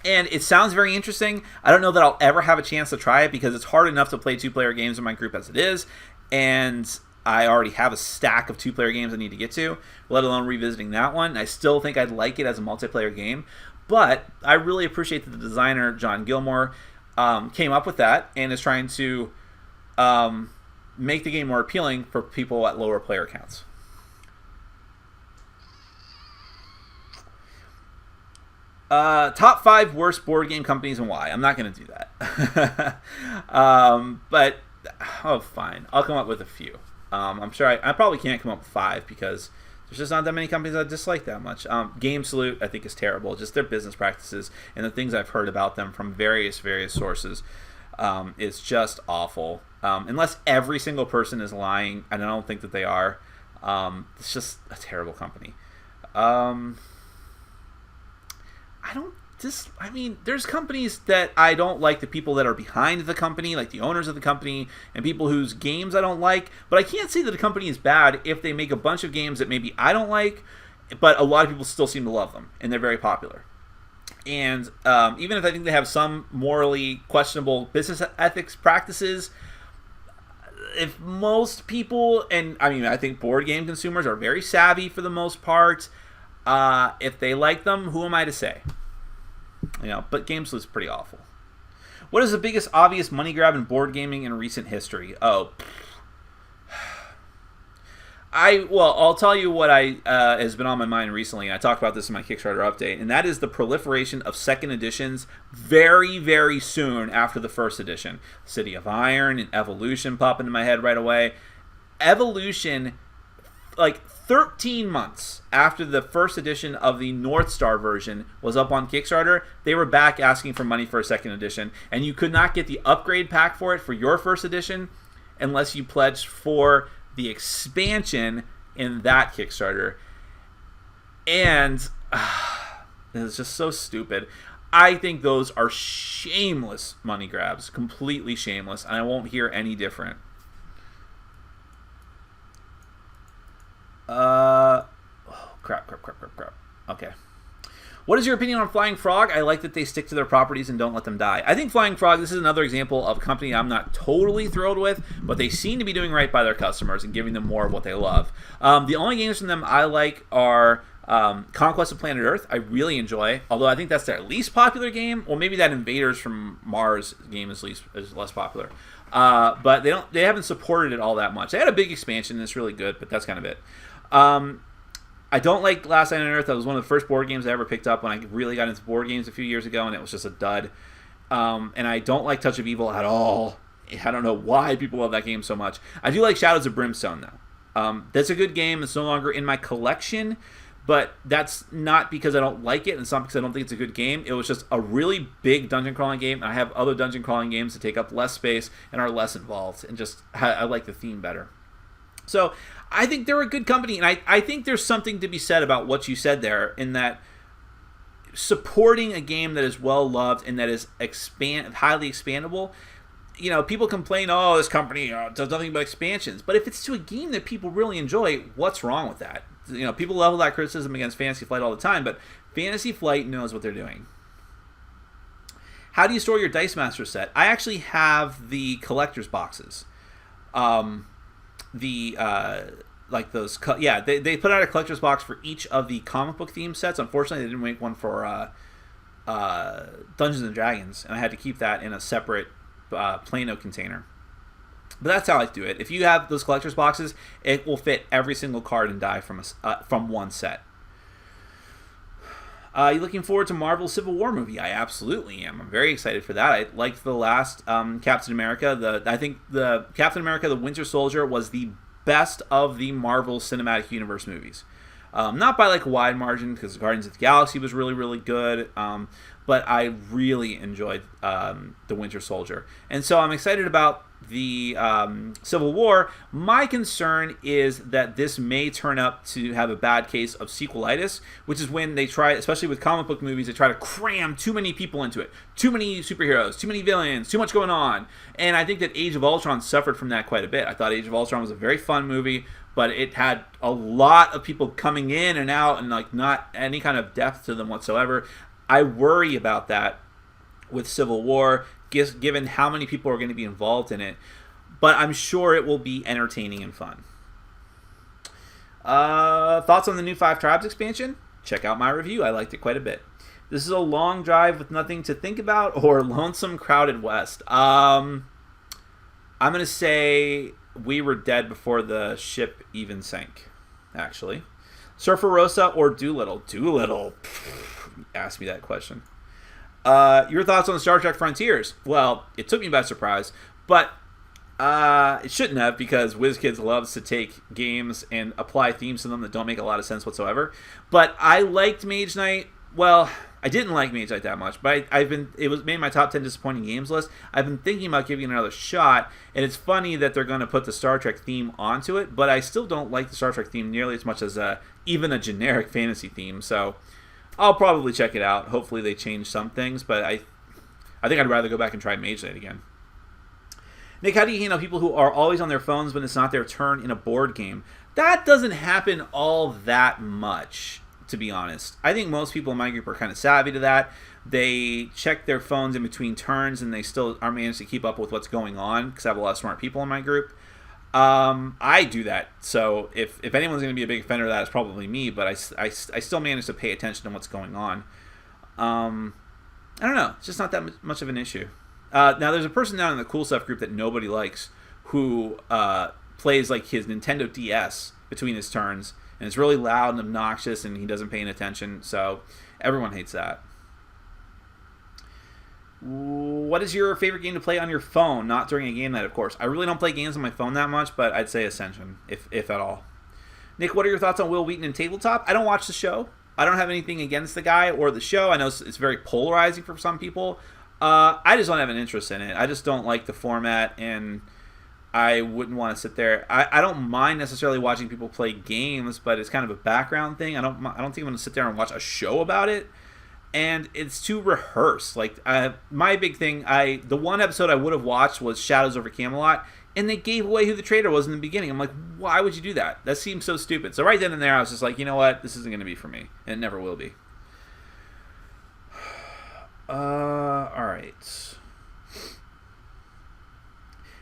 And it sounds very interesting. I don't know that I'll ever have a chance to try it because it's hard enough to play 2-player games in my group as it is. And I already have a stack of 2-player games I need to get to, let alone revisiting that one. I still think I'd like it as a multiplayer game. But I really appreciate that the designer, John Gilmore, came up with that and is trying to make the game more appealing for people at lower player counts. Top 5 worst board game companies and why. I'm not going to do that. But, fine. I'll come up with a few. I'm sure I probably can't come up with 5 because there's just not that many companies I dislike that much. Game Salute, I think, is terrible. Just their business practices and the things I've heard about them from various sources is just awful. Unless every single person is lying, and I don't think that they are. It's just a terrible company. There's companies that I don't like, the people that are behind the company, like the owners of the company, and people whose games I don't like. But I can't say that a company is bad if they make a bunch of games that maybe I don't like, but a lot of people still seem to love them, and they're very popular. And even if I think they have some morally questionable business ethics practices, if most people, and I think board game consumers are very savvy for the most part, if they like them, who am I to say? But Game Salute's pretty awful. What is the biggest obvious money grab in board gaming in recent history? I'll tell you what has been on my mind recently. I talked about this in my Kickstarter update, and that is the proliferation of second editions very, very soon after the first edition. City of Iron and Evolution pop into my head right away. Evolution, like 13 months after the first edition of the North Star version was up on Kickstarter, they were back asking for money for a second edition, and you could not get the upgrade pack for it for your first edition unless you pledged for the expansion in that Kickstarter. And it's just so stupid. I think those are shameless money grabs, completely shameless, and I won't hear any different. Crap. Okay. What is your opinion on Flying Frog? I like that they stick to their properties and don't let them die. I think Flying Frog, this is another example of a company I'm not totally thrilled with, but they seem to be doing right by their customers and giving them more of what they love. The only games from them I like are Conquest of Planet Earth. I really enjoy, although I think that's their least popular game. Well, maybe that Invaders from Mars game is less popular. But they haven't supported it all that much. They had a big expansion and it's really good, but that's kind of it. I don't like Last Night on Earth. That was one of the first board games I ever picked up when I really got into board games a few years ago, and it was just a dud. And I don't like Touch of Evil at all. I don't know why people love that game so much. I do like Shadows of Brimstone, though. That's a good game. It's no longer in my collection, but that's not because I don't like it, and it's not because I don't think it's a good game. It was just a really big dungeon crawling game, and I have other dungeon crawling games that take up less space and are less involved, and just I like the theme better. So I think they're a good company, and I think there's something to be said about what you said there, in that supporting a game that is well loved and that is highly expandable. People complain, this company does nothing but expansions. But if it's to a game that people really enjoy, what's wrong with that? People level that criticism against Fantasy Flight all the time, but Fantasy Flight knows what they're doing. How do you store your Dice Master set? I actually have the collector's boxes. They put out a collector's box for each of the comic book theme sets. Unfortunately, they didn't make one for Dungeons and Dragons, and I had to keep that in a separate Plano container. But that's how I do it. If you have those collector's boxes, it will fit every single card and die from one set. You looking forward to Marvel's Civil War movie? I absolutely am. I'm very excited for that. I liked the last Captain America. I think the Captain America: The Winter Soldier was the best of the Marvel Cinematic Universe movies. Not by like a wide margin, because Guardians of the Galaxy was really, really good. But I really enjoyed The Winter Soldier. And so I'm excited about the Civil War. My concern is that this may turn up to have a bad case of sequelitis, which is when they try, especially with comic book movies, they try to cram too many people into it. Too many superheroes, too many villains, too much going on. And I think that Age of Ultron suffered from that quite a bit. I thought Age of Ultron was a very fun movie, but it had a lot of people coming in and out and like not any kind of depth to them whatsoever. I worry about that with Civil War, given how many people are going to be involved in it. But I'm sure it will be entertaining and fun. Thoughts on the new 5 Tribes expansion? Check out my review. I liked it quite a bit. This is a long drive with nothing to think about, or lonesome crowded west. I'm going to say we were dead before the ship even sank, actually. Surfer Rosa or Doolittle? Doolittle. Ask me that question. Your thoughts on Star Trek Frontiers? Well, it took me by surprise, but it shouldn't have, because WizKids loves to take games and apply themes to them that don't make a lot of sense whatsoever. But I liked Mage Knight. Well, I didn't like Mage Knight that much, but it was made my top 10 disappointing games list. I've been thinking about giving it another shot, and it's funny that they're going to put the Star Trek theme onto it, but I still don't like the Star Trek theme nearly as much as even a generic fantasy theme. So I'll probably check it out. Hopefully they change some things, but I think I'd rather go back and try Mage Knight again. Nick, how do you handle people who are always on their phones when it's not their turn in a board game? That doesn't happen all that much, to be honest. I think most people in my group are kind of savvy to that. They check their phones in between turns, and they still are managed to keep up with what's going on, because I have a lot of smart people in my group. I do that, so if anyone's going to be a big offender of that, it's probably me, but I still manage to pay attention to what's going on. I don't know, it's just not that much of an issue. Now, there's a person down in the Cool Stuff group that nobody likes who plays like his Nintendo DS between his turns, and it's really loud and obnoxious, and he doesn't pay any attention, so everyone hates that. What is your favorite game to play on your phone? Not during a game night, of course. I really don't play games on my phone that much, but I'd say Ascension, if at all. Nick, what are your thoughts on Will Wheaton and Tabletop? I don't watch the show. I don't have anything against the guy or the show. I know it's very polarizing for some people. I just don't have an interest in it. I just don't like the format, and I wouldn't want to sit there. I don't mind necessarily watching people play games, but it's kind of a background thing. I don't think I'm going to sit there and watch a show about it. And it's too rehearsed. Like, my big thing, the one episode I would have watched was Shadows over Camelot, and they gave away who the traitor was in the beginning. I'm like, why would you do that? That seems so stupid. So right then and there, I was just like, you know what? This isn't going to be for me. And it never will be. Alright.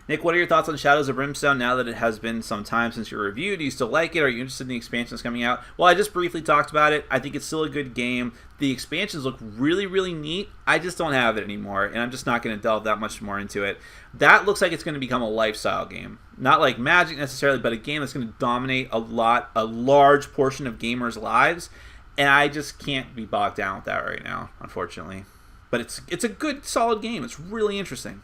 Nick, what are your thoughts on Shadows of Brimstone now that it has been some time since your review? Do you still like it? Are you interested in the expansions coming out? Well, I just briefly talked about it. I think it's still a good game. The expansions look really, really neat. I just don't have it anymore, and I'm just not going to delve that much more into it. That looks like it's going to become a lifestyle game. Not like Magic necessarily, but a game that's going to dominate a large portion of gamers' lives, and I just can't be bogged down with that right now, unfortunately. But it's a good, solid game. It's really interesting.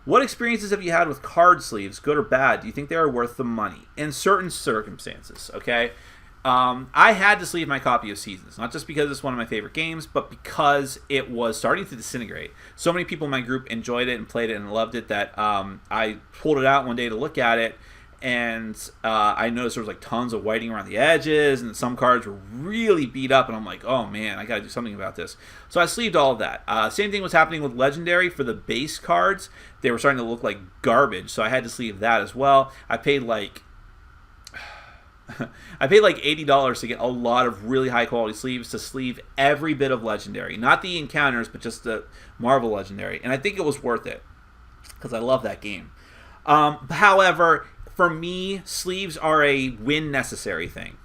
What experiences have you had with card sleeves, good or bad? Do you think they are worth the money? In certain circumstances, okay? I had to sleeve my copy of Seasons, not just because it's one of my favorite games, but because it was starting to disintegrate. So many people in my group enjoyed it and played it and loved it that I pulled it out one day to look at it, and I noticed there was like tons of whiting around the edges, and some cards were really beat up, and I'm like, oh man, I gotta do something about this. So I sleeved all of that. Same thing was happening with Legendary. For the base cards, they were starting to look like garbage, so I had to sleeve that as well. I paid like $80 to get a lot of really high quality sleeves to sleeve every bit of Legendary, not the encounters, but just the Marvel Legendary, and I think it was worth it because I love that game. However, for me, sleeves are a when necessary thing.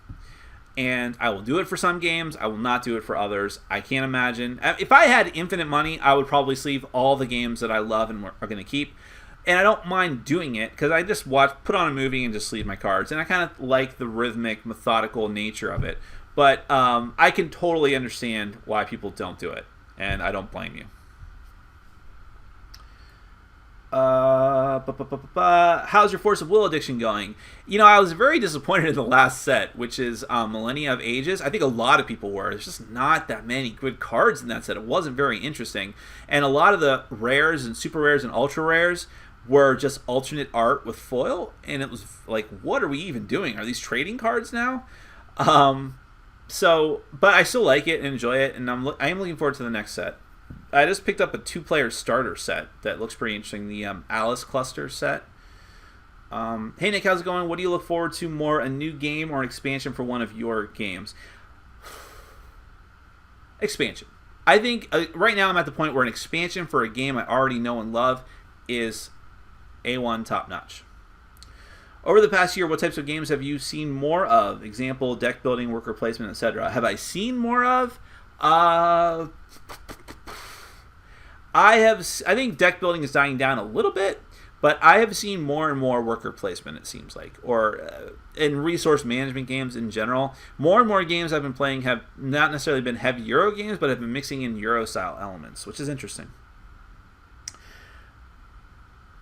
And I will do it for some games. I will not do it for others. I can't imagine. If I had infinite money, I would probably sleeve all the games that I love and are going to keep. And I don't mind doing it because I just put on a movie and just sleeve my cards. And I kind of like the rhythmic, methodical nature of it. But I can totally understand why people don't do it. And I don't blame you. How's your Force of Will addiction going? You know, I was very disappointed in the last set, which is Millennia of Ages. I think a lot of people were. There's just not that many good cards in that set. It wasn't very interesting. And a lot of the rares and super rares and ultra rares were just alternate art with foil. And it was like, what are we even doing? Are these trading cards now? But I still like it and enjoy it. And I am looking forward to the next set. I just picked up a 2-player starter set that looks pretty interesting. The Alice Cluster set. Hey Nick, how's it going? What do you look forward to more, a new game or an expansion for one of your games? Expansion. I think right now I'm at the point where an expansion for a game I already know and love is A1 top notch. Over the past year, what types of games have you seen more of? Example, deck building, worker placement, etc. Have I seen more of? I think deck building is dying down a little bit, but I have seen more and more worker placement, it seems like, or in resource management games in general. More and more games I've been playing have not necessarily been heavy Euro games, but have been mixing in Euro-style elements, which is interesting.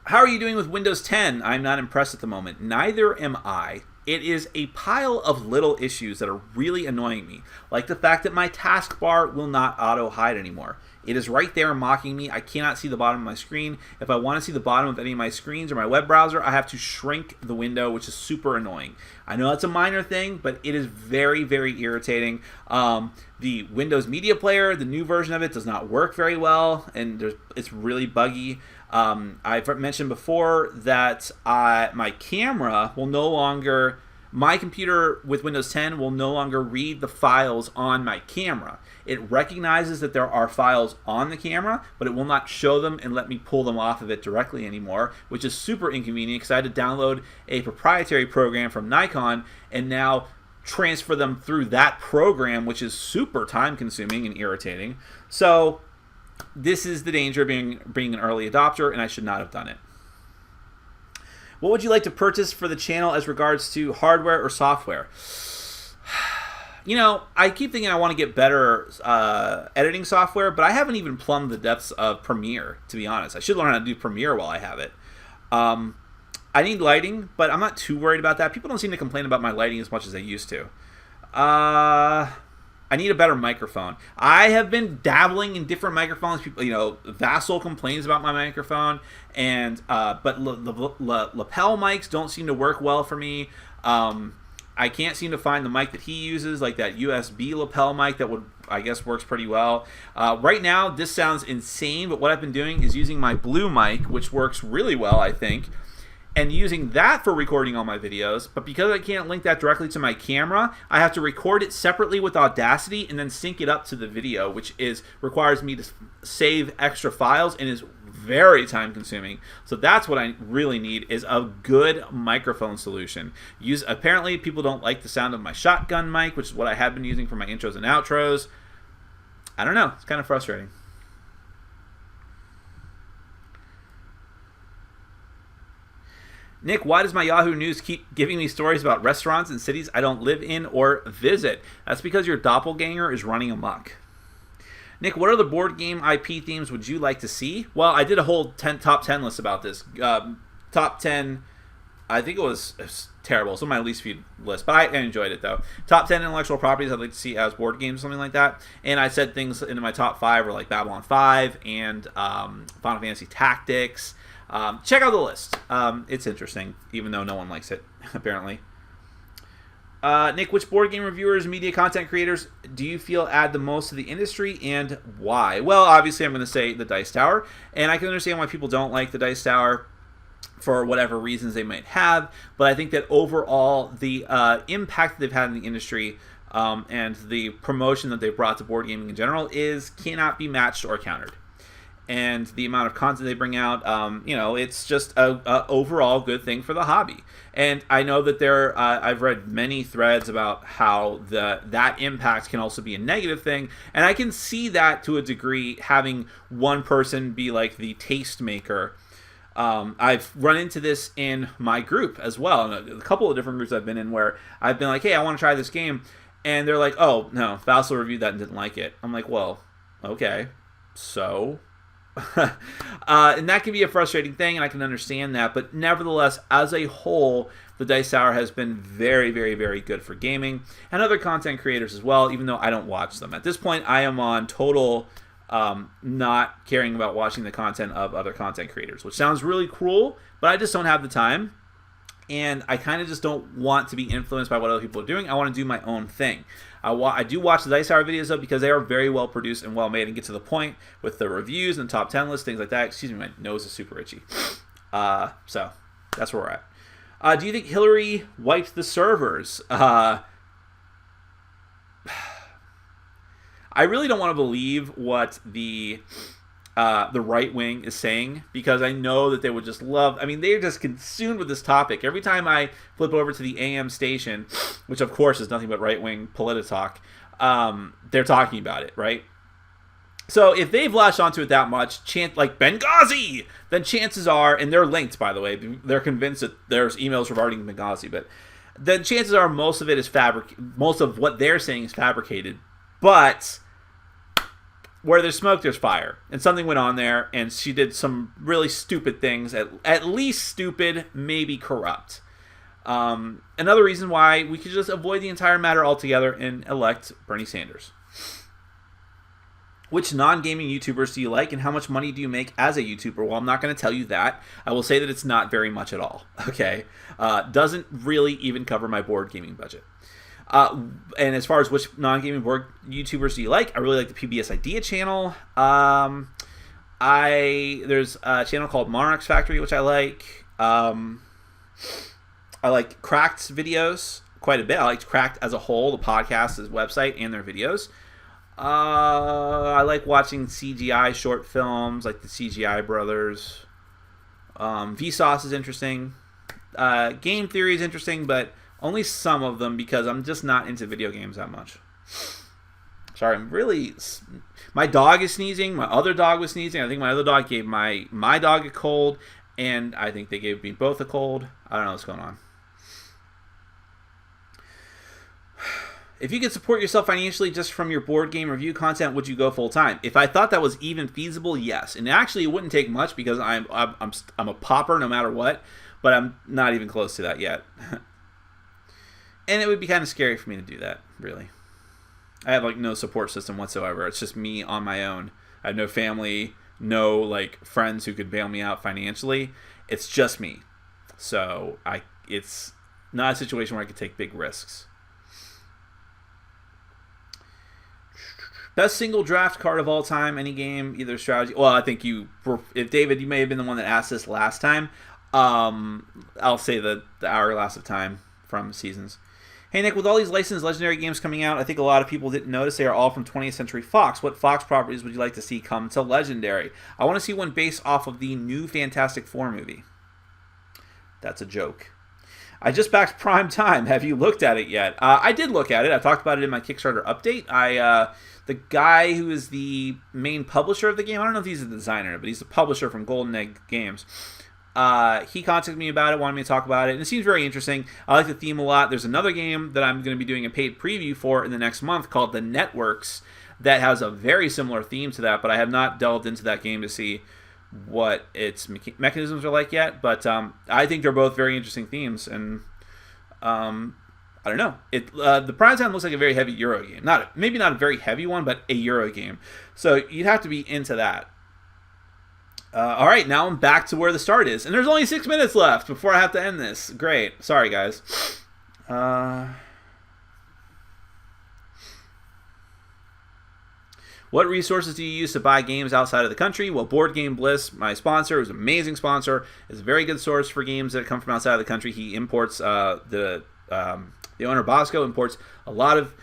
How are you doing with Windows 10? I'm not impressed at the moment. Neither am I. It is a pile of little issues that are really annoying me, like the fact that my taskbar will not auto-hide anymore. It is right there mocking me. I cannot see the bottom of my screen. If I want to see the bottom of any of my screens or my web browser, I have to shrink the window, which is super annoying. I know that's a minor thing, but it is very, very irritating. The Windows Media Player, the new version of it, does not work very well, and it's really buggy. I've mentioned before that my camera will no longer... My computer with Windows 10 will no longer read the files on my camera. It recognizes that there are files on the camera, but it will not show them and let me pull them off of it directly anymore, which is super inconvenient because I had to download a proprietary program from Nikon and now transfer them through that program, which is super time consuming and irritating. So this is the danger of being an early adopter, and I should not have done it. What would you like to purchase for the channel as regards to hardware or software? You know, I keep thinking I want to get better editing software, but I haven't even plumbed the depths of Premiere, to be honest. I should learn how to do Premiere while I have it. I need lighting, but I'm not too worried about that. People don't seem to complain about my lighting as much as they used to. I need a better microphone. I have been dabbling in different microphones. People, Vasel complains about my microphone, and but lapel mics don't seem to work well for me. I can't seem to find the mic that he uses, like that USB lapel mic that I guess works pretty well. Right now, this sounds insane, but what I've been doing is using my Blue mic, which works really well, I think, and using that for recording all my videos. But because I can't link that directly to my camera, I have to record it separately with Audacity and then sync it up to the video, which requires me to save extra files and is very time consuming. So that's what I really need, is a good microphone solution. Apparently people don't like the sound of my shotgun mic, which is what I have been using for my intros and outros. I don't know, it's kind of frustrating. Nick, why does my Yahoo News keep giving me stories about restaurants in cities I don't live in or visit? That's because your doppelganger is running amok. Nick, what other board game IP themes would you like to see? Well, I did a whole top 10 list about this. Top 10, I think it was terrible. It's on my least viewed list, but I enjoyed it, though. Top 10 intellectual properties I'd like to see as board games, something like that. And I said things into my top 5 were like Babylon 5 and Final Fantasy Tactics. Check out the list. It's interesting, even though no one likes it, apparently. Nick, which board game reviewers, media content creators do you feel add the most to the industry, and why? Well, obviously I'm going to say the Dice Tower, and I can understand why people don't like the Dice Tower for whatever reasons they might have, but I think that overall the impact that they've had in the industry and the promotion that they've brought to board gaming in general cannot be matched or countered. And the amount of content they bring out, it's just a overall good thing for the hobby. And I know that I've read many threads about how that impact can also be a negative thing, and I can see that to a degree, having one person be like the tastemaker. I've run into this in my group as well, and a couple of different groups I've been in where I've been like, hey, I want to try this game, and they're like, oh, no, Vasel reviewed that and didn't like it. I'm like, well, okay, so... And that can be a frustrating thing, and I can understand that. But nevertheless, as a whole, the Dice Tower has been very, very, very good for gaming and other content creators as well, even though I don't watch them. At this point, I am on total not caring about watching the content of other content creators, which sounds really cruel, but I just don't have the time. And I kind of just don't want to be influenced by what other people are doing. I want to do my own thing. I do watch the Dice Tower videos, though, because they are very well produced and well made and get to the point with the reviews and top 10 lists, things like that. Excuse me, my nose is super itchy. So that's where we're at. Do you think Hillary wiped the servers? I really don't want to believe what the right wing is saying, because I know that they would just love. I mean, they're just consumed with this topic. Every time I flip over to the AM station, which of course is nothing but right wing Polititalk, they're talking about it, right? So if they've latched onto it that much, like Benghazi, then chances are, and they're linked, by the way, they're convinced that there's emails regarding Benghazi, but then chances are most of it is most of what they're saying is fabricated. But where there's smoke, there's fire. And something went on there, and she did some really stupid things, at least stupid, maybe corrupt. Another reason why we could just avoid the entire matter altogether and elect Bernie Sanders. Which non-gaming YouTubers do you like, and how much money do you make as a YouTuber? Well, I'm not going to tell you that. I will say that it's not very much at all, okay? Doesn't really even cover my board gaming budget. And as far as which non-gaming board YouTubers do you like, I really like the PBS Idea channel. There's a channel called Monarchs Factory, which I like. I like Cracked's videos quite a bit. I like Cracked as a whole, the podcast, his website, and their videos. I like watching CGI short films, like the CGI Brothers. Vsauce is interesting. Game Theory is interesting, but only some of them, because I'm just not into video games that much. Sorry, my dog is sneezing. My other dog was sneezing. I think my other dog gave my dog a cold, and I think they gave me both a cold. I don't know what's going on. If you could support yourself financially just from your board game review content, would you go full time? If I thought that was even feasible, yes. And actually, it wouldn't take much, because I'm a pauper no matter what. But I'm not even close to that yet. And it would be kind of scary for me to do that, really. I have, like, no support system whatsoever. It's just me on my own. I have no family, no, like, friends who could bail me out financially. It's just me. So it's not a situation where I could take big risks. Best single draft card of all time, any game, either strategy. Well, I think if David, you may have been the one that asked this last time. I'll say the Hourglass of Time from Seasons. Hey, Nick, with all these licensed Legendary games coming out, I think a lot of people didn't notice they are all from 20th Century Fox. What Fox properties would you like to see come to Legendary? I want to see one based off of the new Fantastic Four movie. That's a joke. I just backed Prime Time. Have you looked at it yet? I did look at it. I talked about it in my Kickstarter update. The guy who is the main publisher of the game, I don't know if he's a designer, but he's the publisher from Golden Egg Games. He contacted me about it, wanted me to talk about it, and it seems very interesting. I like the theme a lot. There's another game that I'm going to be doing a paid preview for in the next month called The Networks that has a very similar theme to that, but I have not delved into that game to see what its mechanisms are like yet. But I think they're both very interesting themes, and I don't know. The Prime Time looks like a very heavy Euro game. Maybe not a very heavy one, but a Euro game. So you'd have to be into that. All right, now I'm back to where the start is. And there's only 6 minutes left before I have to end this. Great. Sorry, guys. What resources do you use to buy games outside of the country? Well, Board Game Bliss, my sponsor, is an amazing sponsor. Is a very good source for games that come from outside of the country. He imports, the owner Bosco imports a lot of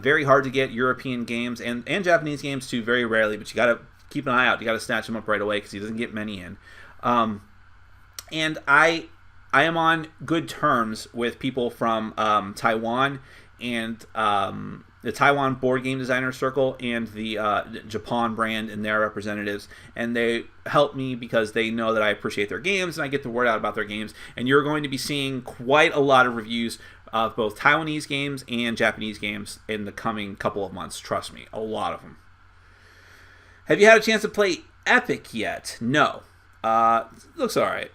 very hard to get European games and Japanese games too, very rarely, but you got to keep an eye out. You got to snatch them up right away because he doesn't get many in. And I am on good terms with people from Taiwan and the Taiwan Board Game Designer Circle and the Japan brand and their representatives. And they help me because they know that I appreciate their games and I get the word out about their games. And you're going to be seeing quite a lot of reviews of both Taiwanese games and Japanese games in the coming couple of months. Trust me, a lot of them. Have you had a chance to play epic yet. No. Looks all right.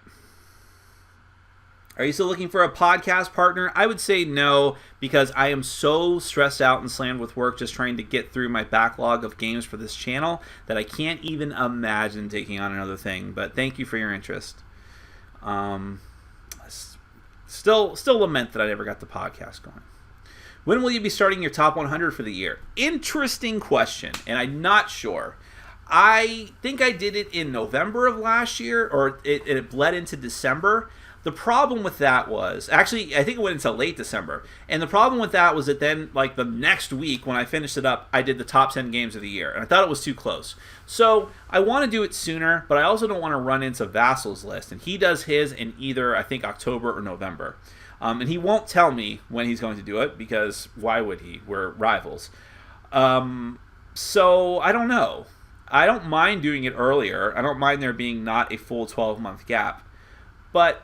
Are you still looking for a podcast partner? I would say no, because I am so stressed out and slammed with work just trying to get through my backlog of games for this channel that I can't even imagine taking on another thing. But thank you for your interest. Still lament that I never got the podcast going. When will you be starting your top 100 for the year? Interesting question, and I'm not sure. I think I did it in November of last year, or it bled into December. The problem with that was, actually, I think it went into late December. And the problem with that was that then, like, the next week when I finished it up, I did the top 10 games of the year. And I thought it was too close. So I want to do it sooner, but I also don't want to run into Vasel's list. And he does his in either, I think, October or November. And he won't tell me when he's going to do it, because why would he? We're rivals. So I don't know. I don't mind doing it earlier. I don't mind there being not a full 12-month gap. But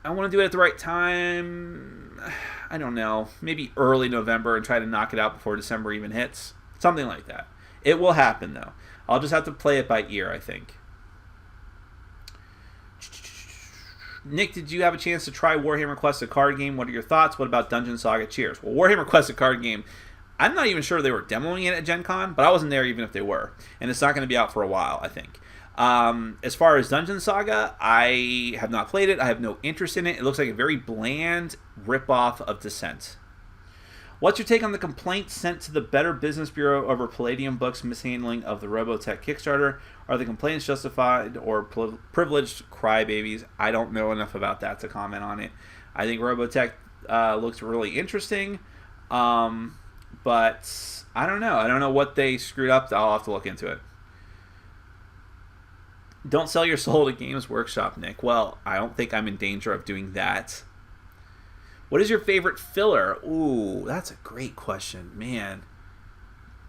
I want to do it at the right time. I don't know. Maybe early November and try to knock it out before December even hits. Something like that. It will happen, though. I'll just have to play it by ear, I think. Nick, did you have a chance to try Warhammer Quest, a card game? What are your thoughts? What about Dungeon Saga? Cheers. Well, Warhammer Quest, a card game, I'm not even sure they were demoing it at Gen Con, but I wasn't there even if they were. And it's not going to be out for a while, I think. As far as Dungeon Saga, I have not played it. I have no interest in it. It looks like a very bland ripoff of Descent. What's your take on the complaints sent to the Better Business Bureau over Palladium Books' mishandling of the Robotech Kickstarter? Are the complaints justified or privileged crybabies? I don't know enough about that to comment on it. I think Robotech looks really interesting, but I don't know. I don't know what they screwed up. I'll have to look into it. Don't sell your soul to Games Workshop, Nick. Well, I don't think I'm in danger of doing that. What is your favorite filler? Ooh, that's a great question, man.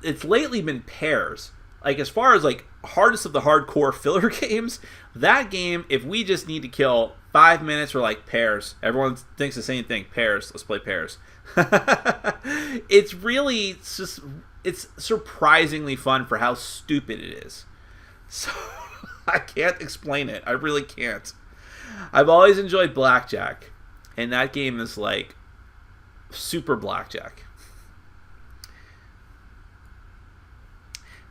It's lately been Pairs. Like, as far as, like, hardest of the hardcore filler games, that game, if we just need to kill 5 minutes, we're like, Pairs. Everyone thinks the same thing. Pairs. Let's play Pairs. It's surprisingly fun for how stupid it is. So I can't explain it. I really can't. I've always enjoyed Blackjack, and that game is like super Blackjack.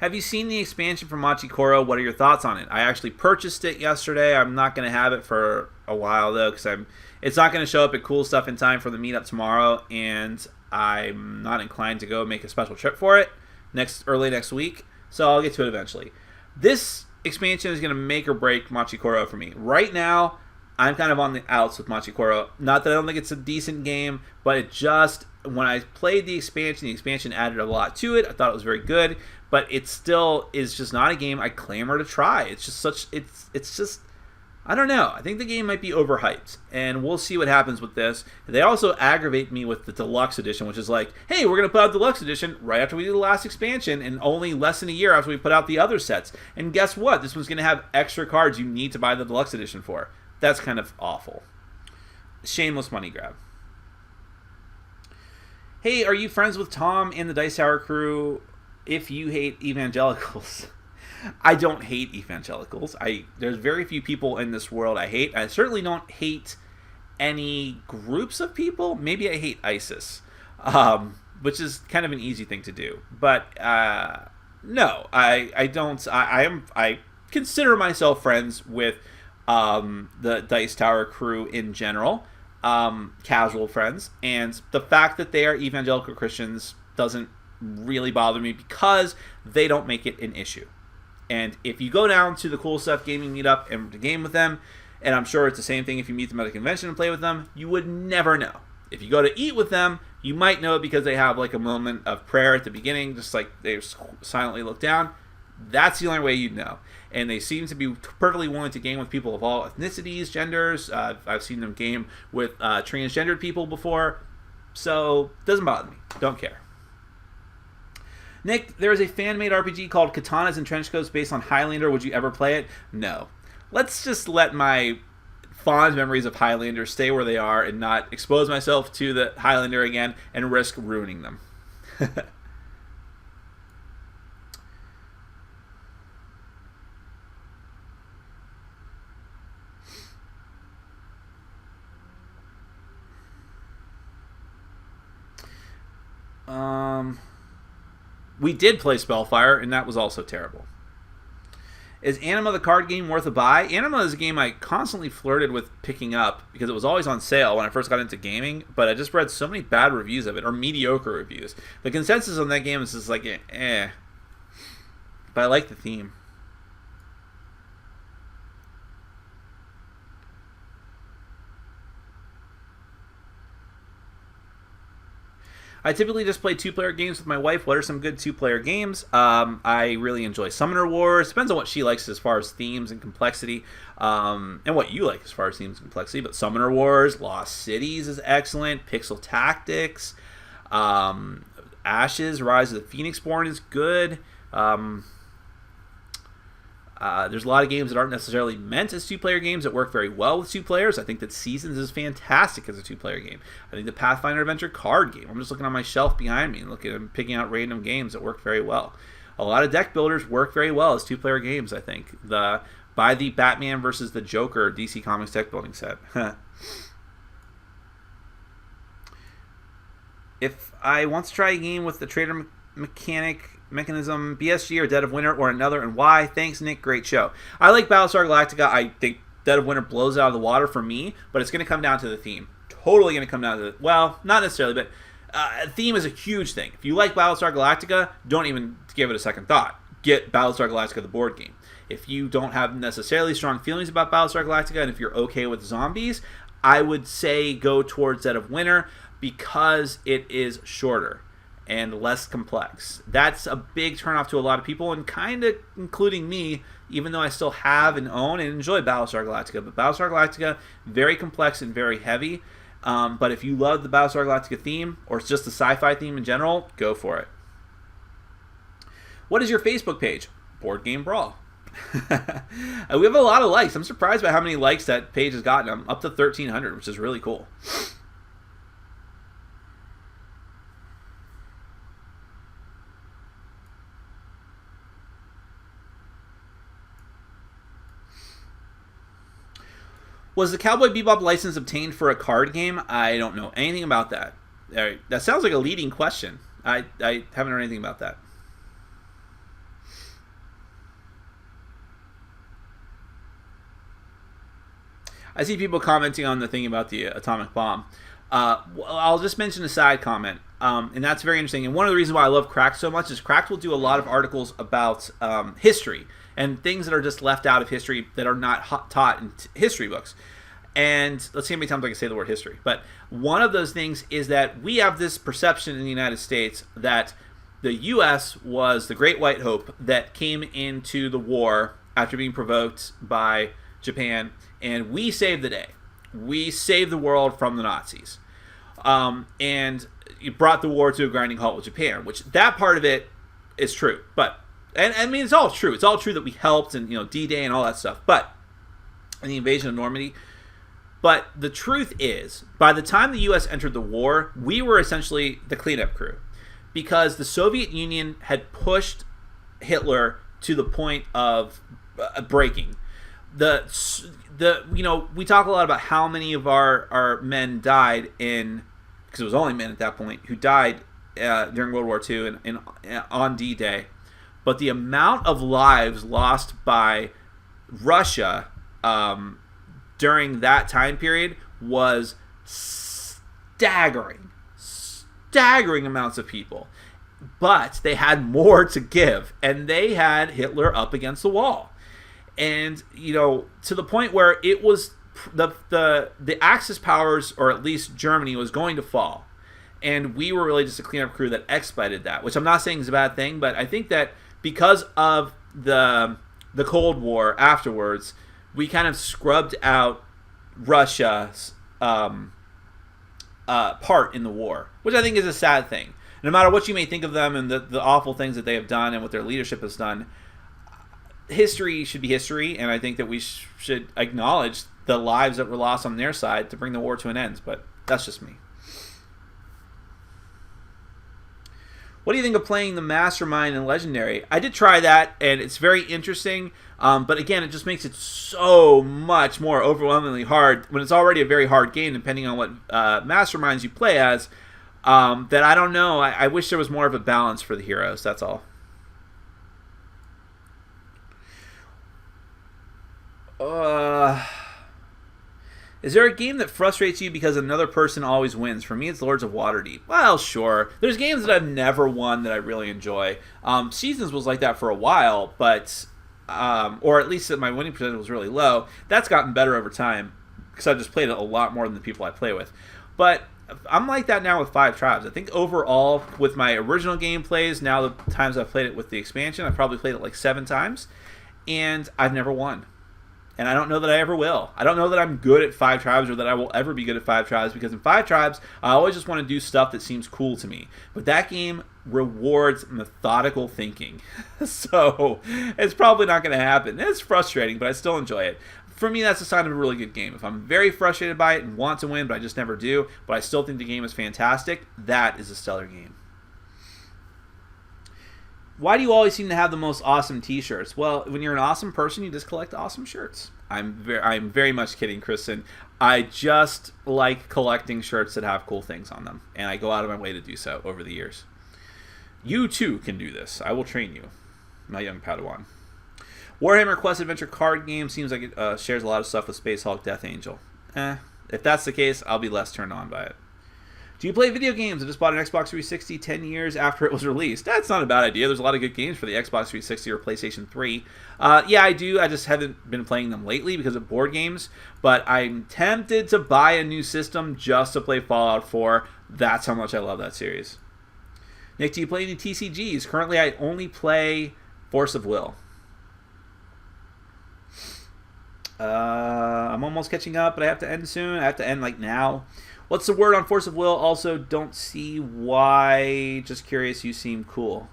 Have you seen the expansion for Machikoro? What are your thoughts on it? I actually purchased it yesterday. I'm not going to have it for a while, though, because it's not going to show up at Cool Stuff in time for the meetup tomorrow, and I'm not inclined to go make a special trip for it early next week, so I'll get to it eventually. This expansion is going to make or break Machikoro for me. Right now, I'm kind of on the outs with Machikoro. Not that I don't think it's a decent game, but it just, when I played the expansion added a lot to it. I thought it was very good, but it still is just not a game I clamor to try. It's just I don't know. I think the game might be overhyped, and we'll see what happens with this. They also aggravate me with the Deluxe Edition, which is like, hey, we're going to put out Deluxe Edition right after we do the last expansion, and only less than a year after we put out the other sets. And guess what? This one's going to have extra cards you need to buy the Deluxe Edition for. That's kind of awful. Shameless money grab. Hey, are you friends with Tom and the Dice Tower crew if you hate evangelicals? I don't hate evangelicals. There's very few people in this world I hate. I certainly don't hate any groups of people. Maybe I hate ISIS, which is kind of an easy thing to do. But no, I don't. I consider myself friends with the Dice Tower crew in general, casual friends, and the fact that they are evangelical Christians doesn't really bother me because they don't make it an issue. And if you go down to the Cool Stuff Gaming Meetup and game with them, and I'm sure it's the same thing if you meet them at a convention and play with them, you would never know. If you go to eat with them, you might know it because they have like a moment of prayer at the beginning, just like they silently look down. That's the only way you'd know. And they seem to be perfectly willing to game with people of all ethnicities, genders. I've seen them game with transgendered people before. So it doesn't bother me. Don't care. Nick, there is a fan-made RPG called Katanas and Trenchcoats based on Highlander. Would you ever play it? No. Let's just let my fond memories of Highlander stay where they are and not expose myself to the Highlander again and risk ruining them. We did play Spellfire, and that was also terrible. Is Anima the card game worth a buy? Anima is a game I constantly flirted with picking up because it was always on sale when I first got into gaming, but I just read so many bad reviews of it, or mediocre reviews. The consensus on that game is just like, eh. But I like the theme. I typically just play 2-player games with my wife. What are some good 2-player games? I really enjoy Summoner Wars. Depends on what she likes as far as themes and complexity, and what you like as far as themes and complexity. But Summoner Wars, Lost Cities is excellent. Pixel Tactics, Ashes, Rise of the Phoenixborn is good. There's a lot of games that aren't necessarily meant as 2-player games that work very well with 2 players. I think that Seasons is fantastic as a 2-player game. I think the Pathfinder Adventure card game. I'm just looking on my shelf behind me and picking out random games that work very well. A lot of deck builders work very well as 2-player games, I think. Buy the Batman versus the Joker DC Comics deck building set. If I want to try a game with the trader mechanism, BSG or Dead of Winter or another, and why? Thanks, Nick. Great show. I like Battlestar Galactica. I think Dead of Winter blows it out of the water for me, but it's going to come down to the theme. Totally going to come down to well, not necessarily, but theme is a huge thing. If you like Battlestar Galactica, don't even give it a second thought. Get Battlestar Galactica, the board game. If you don't have necessarily strong feelings about Battlestar Galactica, and if you're okay with zombies, I would say go towards Dead of Winter because it is shorter and less complex. That's a big turnoff to a lot of people, and kind of including me, even though I still have and own and enjoy Battlestar Galactica. But Battlestar Galactica, very complex and very heavy. But if you love the Battlestar Galactica theme, or it's just the sci-fi theme in general, go for it. What is your Facebook page? Board Game Brawl. We have a lot of likes. I'm surprised by how many likes that page has gotten. I'm up to 1,300, which is really cool. Was the Cowboy Bebop license obtained for a card game? I don't know anything about that. That sounds like a leading question. I haven't heard anything about that. I see people commenting on the thing about the atomic bomb. I'll just mention a side comment, and that's very interesting. And one of the reasons why I love Cracked so much is Cracked will do a lot of articles about history and things that are just left out of history that are not taught in history books. And let's see how many times I can say the word history. But one of those things is that we have this perception in the United States that the U.S. was the Great White Hope that came into the war after being provoked by Japan, and we saved the day. We saved the world from the Nazis. And it brought the war to a grinding halt with Japan, which that part of it is true. But and I mean, it's all true. It's all true that we helped, and D-Day and all that stuff. But and the invasion of Normandy. But the truth is, by the time the U.S. entered the war, we were essentially the cleanup crew, because the Soviet Union had pushed Hitler to the point of breaking. We talk a lot about how many of our men died because it was only men at that point who died during World War II and on D-Day. But the amount of lives lost by Russia during that time period was staggering amounts of people. But they had more to give, and they had Hitler up against the wall. And, to the point where it was the Axis powers, or at least Germany, was going to fall. And we were really just a cleanup crew that expedited that, which I'm not saying is a bad thing, but I think that because of the Cold War afterwards, we kind of scrubbed out Russia's part in the war, which I think is a sad thing. No matter what you may think of them and the awful things that they have done and what their leadership has done, history should be history, and I think that we should acknowledge the lives that were lost on their side to bring the war to an end. But that's just me. What do you think of playing the Mastermind and Legendary? I did try that, and it's very interesting. But again, it just makes it so much more overwhelmingly hard when it's already a very hard game, depending on what Masterminds you play as. that I don't know. I wish there was more of a balance for the heroes. That's all. Is there a game that frustrates you because another person always wins? For me, it's Lords of Waterdeep. Well, sure. There's games that I've never won that I really enjoy. Seasons was like that for a while, but or at least my winning percentage was really low. That's gotten better over time because I've just played it a lot more than the people I play with. But I'm like that now with Five Tribes. I think overall, with my original gameplays, now the times I've played it with the expansion, I've probably played it like 7 times, and I've never won. And I don't know that I ever will. I don't know that I'm good at Five Tribes or that I will ever be good at Five Tribes, because in Five Tribes, I always just want to do stuff that seems cool to me. But that game rewards methodical thinking. So it's probably not going to happen. It's frustrating, but I still enjoy it. For me, that's a sign of a really good game. If I'm very frustrated by it and want to win, but I just never do, but I still think the game is fantastic, that is a stellar game. Why do you always seem to have the most awesome t-shirts? Well, when you're an awesome person, you just collect awesome shirts. I'm very much kidding, Kristen. I just like collecting shirts that have cool things on them, and I go out of my way to do so over the years. You too can do this. I will train you, my young Padawan. Warhammer Quest Adventure card game seems like it shares a lot of stuff with Space Hulk Death Angel. If that's the case, I'll be less turned on by it. Do you play video games? I just bought an Xbox 360 10 years after it was released. That's not a bad idea. There's a lot of good games for the Xbox 360 or PlayStation 3. Yeah, I do. I just haven't been playing them lately because of board games. But I'm tempted to buy a new system just to play Fallout 4. That's how much I love that series. Nick, do you play any TCGs? Currently, I only play Force of Will. I'm almost catching up, but I have to end soon. I have to end like now. What's the word on Force of Will? Also, don't see why. Just curious, you seem cool.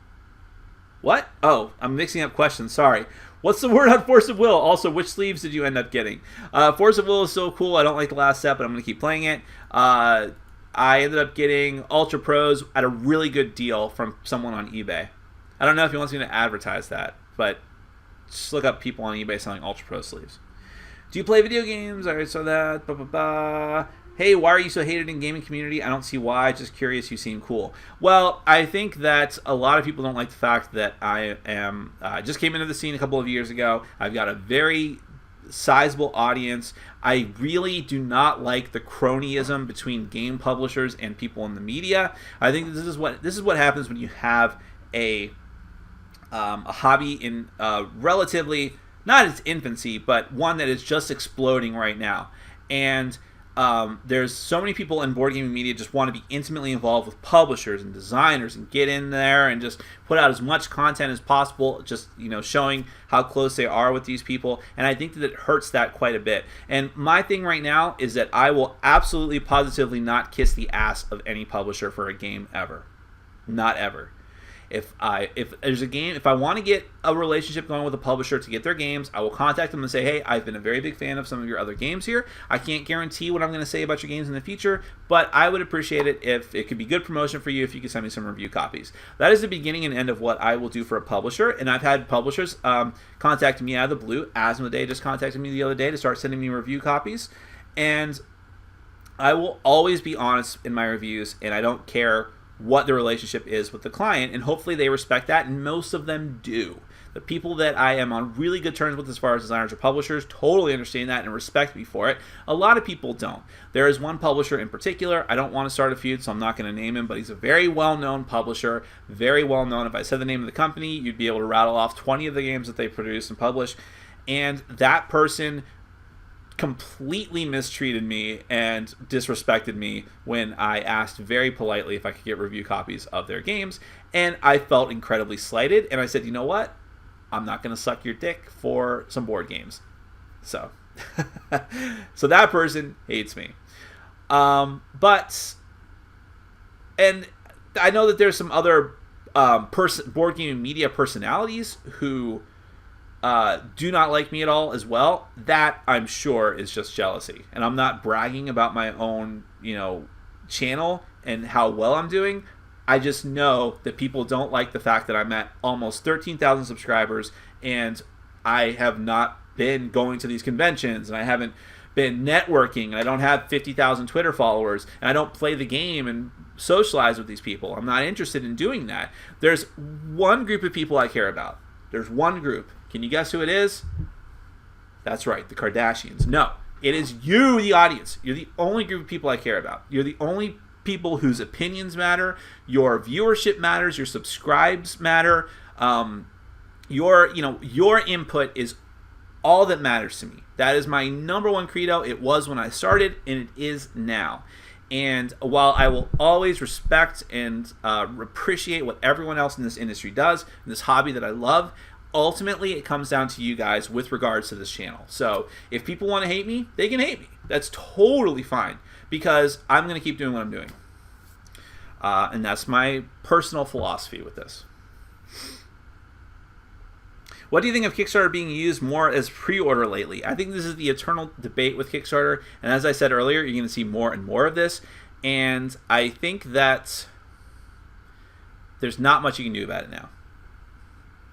What? Oh, I'm mixing up questions. Sorry. What's the word on Force of Will? Also, which sleeves did you end up getting? Force of Will is so cool. I don't like the last set, but I'm going to keep playing it. I ended up getting Ultra Pros at a really good deal from someone on eBay. I don't know if he wants me to advertise that, but just look up people on eBay selling Ultra Pro sleeves. Do you play video games? I already saw that. Hey, why are you so hated in gaming community? I don't see why. Just curious, you seem cool. Well, I think that a lot of people don't like the fact that I just came into the scene a couple of years ago. I've got a very sizable audience. I really do not like the cronyism between game publishers and people in the media. I think this is what happens when you have a hobby in relatively, not its infancy, but one that is just exploding right now. And there's so many people in board gaming media just want to be intimately involved with publishers and designers and get in there and just put out as much content as possible, just showing how close they are with these people. And I think that it hurts that quite a bit. And my thing right now is that I will absolutely positively not kiss the ass of any publisher for a game ever. Not ever. If there's a game, if I want to get a relationship going with a publisher to get their games, I will contact them and say, hey, I've been a very big fan of some of your other games here. I can't guarantee what I'm going to say about your games in the future, but I would appreciate it if it could be good promotion for you if you could send me some review copies. That is the beginning and end of what I will do for a publisher, and I've had publishers contact me out of the blue. Asmodee just contacted me the other day to start sending me review copies, and I will always be honest in my reviews, and I don't care what the relationship is with the client, and hopefully they respect that, and most of them do. The people that I am on really good terms with as far as designers or publishers totally understand that and respect me for it. A lot of people don't. There is one publisher in particular. I don't want to start a feud, so I'm not going to name him, but he's a very well-known publisher, very well-known. If I said the name of the company, you'd be able to rattle off 20 of the games that they produce and publish, and that person completely mistreated me and disrespected me when I asked very politely if I could get review copies of their games, and I felt incredibly slighted, and I said, you know what? I'm not going to suck your dick for some board games. So that person hates me. But and I know that there's some other board gaming media personalities who do not like me at all as well. That, I'm sure, is just jealousy. And I'm not bragging about my own, channel and how well I'm doing. I just know that people don't like the fact that I'm at almost 13,000 subscribers and I have not been going to these conventions and I haven't been networking and I don't have 50,000 Twitter followers and I don't play the game and socialize with these people. I'm not interested in doing that. There's one group of people I care about. There's one group. Can you guess who it is? That's right, the Kardashians. No, it is you, the audience. You're the only group of people I care about. You're the only people whose opinions matter. Your viewership matters. Your subscribes matter. Your input is all that matters to me. That is my number one credo. It was when I started, and it is now. And while I will always respect and appreciate what everyone else in this industry does, in this hobby that I love, ultimately it comes down to you guys with regards to this channel. So if people want to hate me, they can hate me. That's totally fine, because I'm going to keep doing what I'm doing. And that's my personal philosophy with this. What do you think of Kickstarter being used more as pre-order lately? I think this is the eternal debate with Kickstarter. And as I said earlier, you're going to see more and more of this. And I think that there's not much you can do about it now.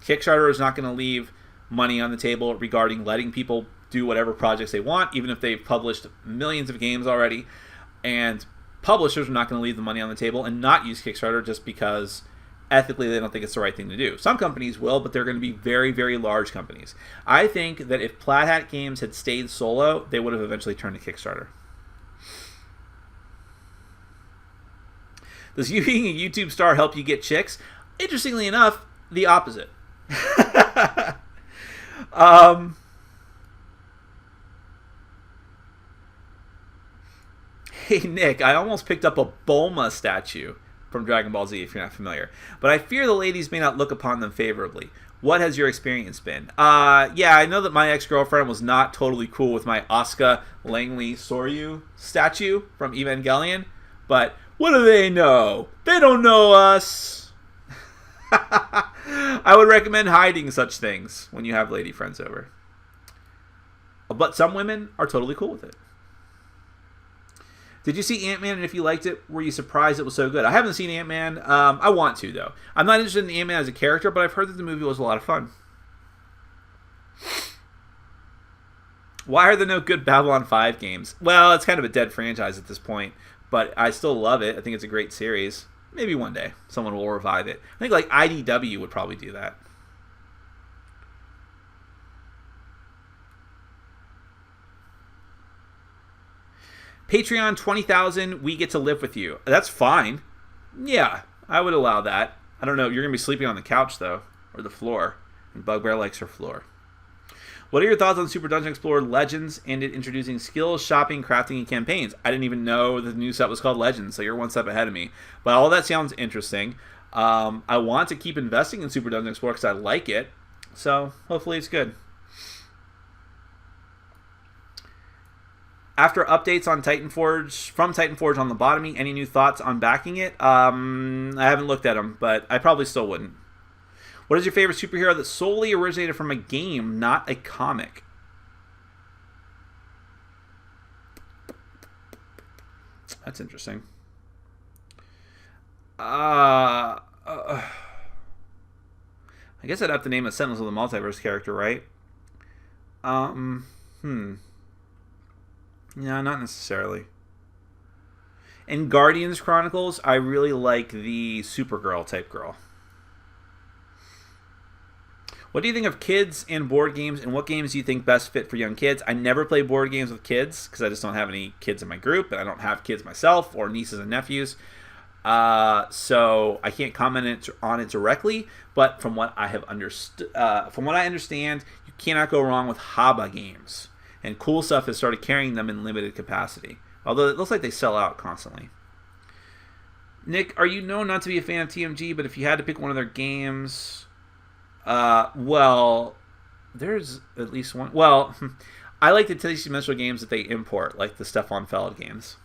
Kickstarter is not going to leave money on the table regarding letting people do whatever projects they want, even if they've published millions of games already. And publishers are not going to leave the money on the table and not use Kickstarter just because ethically they don't think it's the right thing to do. Some companies will, but they're going to be very, very large companies. I think that if Plaid Hat Games had stayed solo, they would have eventually turned to Kickstarter. Does you being a YouTube star help you get chicks? Interestingly enough, the opposite. Hey Nick, I almost picked up a Bulma statue from Dragon Ball Z, if you're not familiar. But I fear the ladies may not look upon them favorably. What has your experience been? Yeah, I know that my ex-girlfriend was not totally cool with my Asuka Langley Soryu statue from Evangelion. But what do they know? They don't know us. I would recommend hiding such things when you have lady friends over. But some women are totally cool with it. Did you see Ant-Man, and if you liked it, were you surprised it was so good? I haven't seen Ant-Man. I want to, though. I'm not interested in Ant-Man as a character, but I've heard that the movie was a lot of fun. Why are there no good Babylon 5 games? Well, it's kind of a dead franchise at this point, but I still love it. I think it's a great series. Maybe one day someone will revive it. I think like IDW would probably do that. Patreon 20,000, we get to live with you. That's fine. Yeah, I would allow that. I don't know. You're going to be sleeping on the couch, though, or the floor. And Bugbear likes her floor. What are your thoughts on Super Dungeon Explorer Legends and it introducing skills, shopping, crafting, and campaigns? I didn't even know the new set was called Legends, so you're one step ahead of me. But all that sounds interesting. I want to keep investing in Super Dungeon Explorer because I like it. So hopefully it's good. After updates on Titanforge, from Titanforge on Lobotomy, any new thoughts on backing it? I haven't looked at them, but I probably still wouldn't. What is your favorite superhero that solely originated from a game, not a comic? That's interesting. I guess I'd have to name a Sentinels of the Multiverse character, right? No, not necessarily. In Guardians Chronicles, I really like the Supergirl type girl. What do you think of kids and board games, and what games do you think best fit for young kids? I never play board games with kids because I just don't have any kids in my group, and I don't have kids myself or nieces and nephews. So I can't comment on it directly, but from what I have from what I understand, you cannot go wrong with Haba games. And Cool Stuff has started carrying them in limited capacity. Although it looks like they sell out constantly. Nick, are you known not to be a fan of TMG, but if you had to pick one of their games... well, there's at least one... Well, I like the multi-dimensional games that they import, like the Stefan Feld games.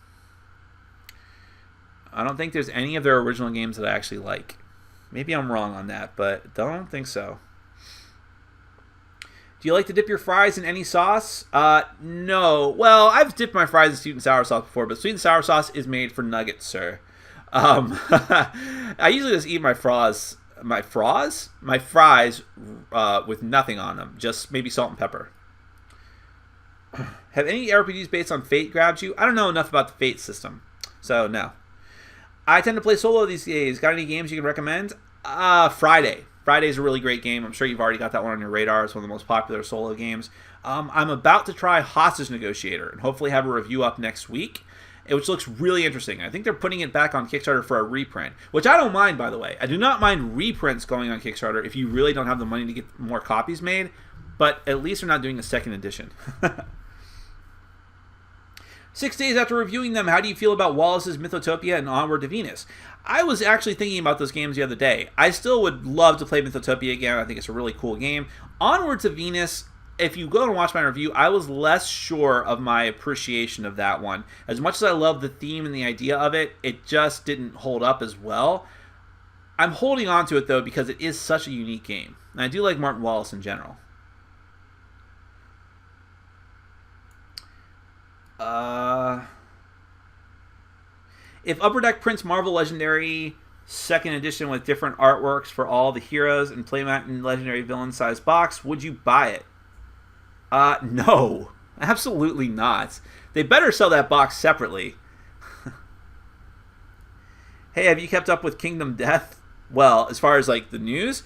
I don't think there's any of their original games that I actually like. Maybe I'm wrong on that, but don't think so. Do you like to dip your fries in any sauce? No. Well, I've dipped my fries in sweet and sour sauce before, but sweet and sour sauce is made for nuggets, sir. I usually just eat my fries with nothing on them, just maybe salt and pepper. Have any RPGs based on Fate grabbed you? I don't know enough about the Fate system, so no. I tend to play solo these days. Got any games you can recommend? Friday. Friday's a really great game. I'm sure you've already got that one on your radar. It's one of the most popular solo games. I'm about to try Hostage Negotiator and hopefully have a review up next week, which looks really interesting. I think they're putting it back on Kickstarter for a reprint, which I don't mind, by the way. I do not mind reprints going on Kickstarter if you really don't have the money to get more copies made, but at least they're not doing a second edition. 6 days after reviewing them, how do you feel about Wallace's Mythotopia and Onward to Venus? I was actually thinking about those games the other day. I still would love to play Mythotopia again. I think it's a really cool game. Onward to Venus, if you go and watch my review, I was less sure of my appreciation of that one. As much as I love the theme and the idea of it, it just didn't hold up as well. I'm holding on to it, though, because it is such a unique game. And I do like Martin Wallace in general. If Upper Deck prints Marvel Legendary 2nd edition with different artworks for all the heroes and playmat and Legendary villain size box, would you buy it? No, absolutely not. They better sell that box separately. Hey, have you kept up with Kingdom Death? Well, as far as like the news,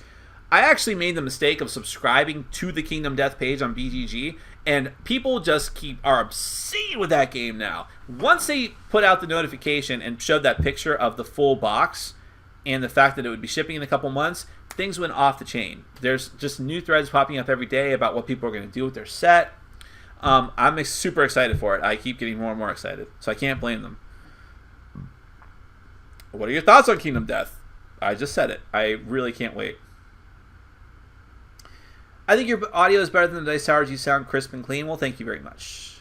I actually made the mistake of subscribing to the Kingdom Death page on BGG, and people just are obsessed with that game now. Once they put out the notification and showed that picture of the full box and the fact that it would be shipping in a couple months, things went off the chain. There's just new threads popping up every day about what people are going to do with their set. I'm super excited for it. I keep getting more and more excited, so I can't blame them. What are your thoughts on Kingdom Death? I just said it. I really can't wait. I think your audio is better than the Dice Towers. You sound crisp and clean. Well, thank you very much.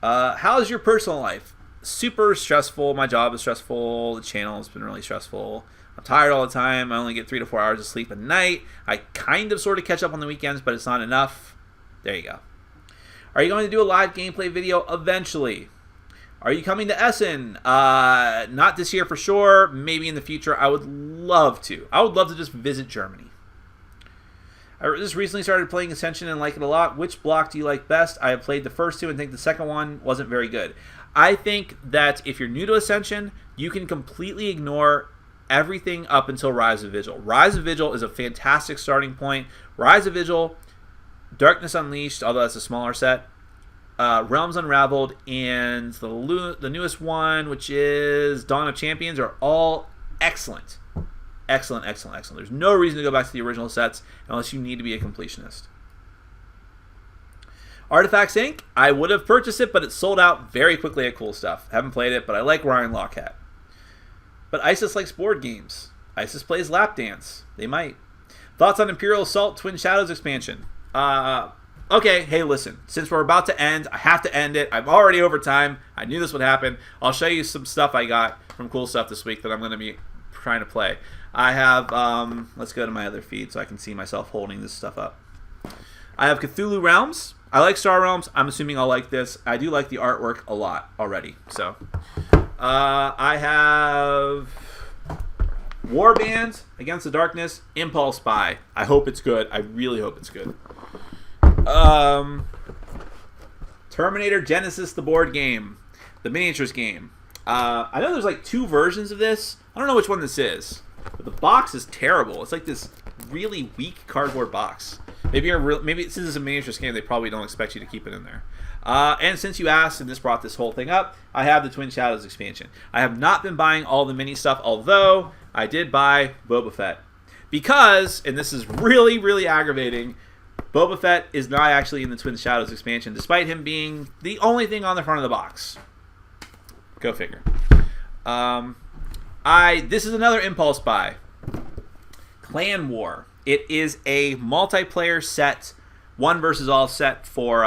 How's your personal life? Super stressful. My job is stressful. The channel has been really stressful. I'm tired all the time. I only get 3 to 4 hours of sleep a night. I kind of sort of catch up on the weekends, but it's not enough. There you go. Are you going to do a live gameplay video eventually? Are you coming to Essen? Not this year for sure. Maybe in the future. I would love to. I would love to just visit Germany. I just recently started playing Ascension and like it a lot. Which block do you like best? I have played the first two and think the second one wasn't very good. I think that if you're new to Ascension, you can completely ignore everything up until Rise of Vigil. Rise of Vigil is a fantastic starting point. Rise of Vigil, Darkness Unleashed, although that's a smaller set, Realms Unraveled, and the newest one, which is Dawn of Champions, are all excellent. Excellent, excellent, excellent. There's no reason to go back to the original sets unless you need to be a completionist. Artifacts Inc. I would have purchased it, but it sold out very quickly at Cool Stuff. Haven't played it, but I like Ryan Lawcat. But ISIS likes board games. ISIS plays Lap Dance. They might. Thoughts on Imperial Assault Twin Shadows expansion? Okay, hey, listen. Since we're about to end, I have to end it. I'm already over time. I knew this would happen. I'll show you some stuff I got from Cool Stuff this week that I'm going to be trying to play. I have, let's go to my other feed so I can see myself holding this stuff up. I have Cthulhu Realms. I like Star Realms. I'm assuming I'll like this. I do like the artwork a lot already. So, I have Warband, Against the Darkness, Impulse Spy. I hope it's good. I really hope it's good. Terminator Genesis, the board game. The miniatures game. I know there's like 2 versions of this. I don't know which one this is. But the box is terrible. It's like this really weak cardboard box. Maybe since it's a miniatures game, they probably don't expect you to keep it in there. And since you asked, and this brought this whole thing up, I have the Twin Shadows expansion. I have not been buying all the mini stuff, although I did buy Boba Fett. Because, and this is really, really aggravating, Boba Fett is not actually in the Twin Shadows expansion, despite him being the only thing on the front of the box. Go figure. This is another impulse buy. Clan War. It is a multiplayer set, 1 versus all set for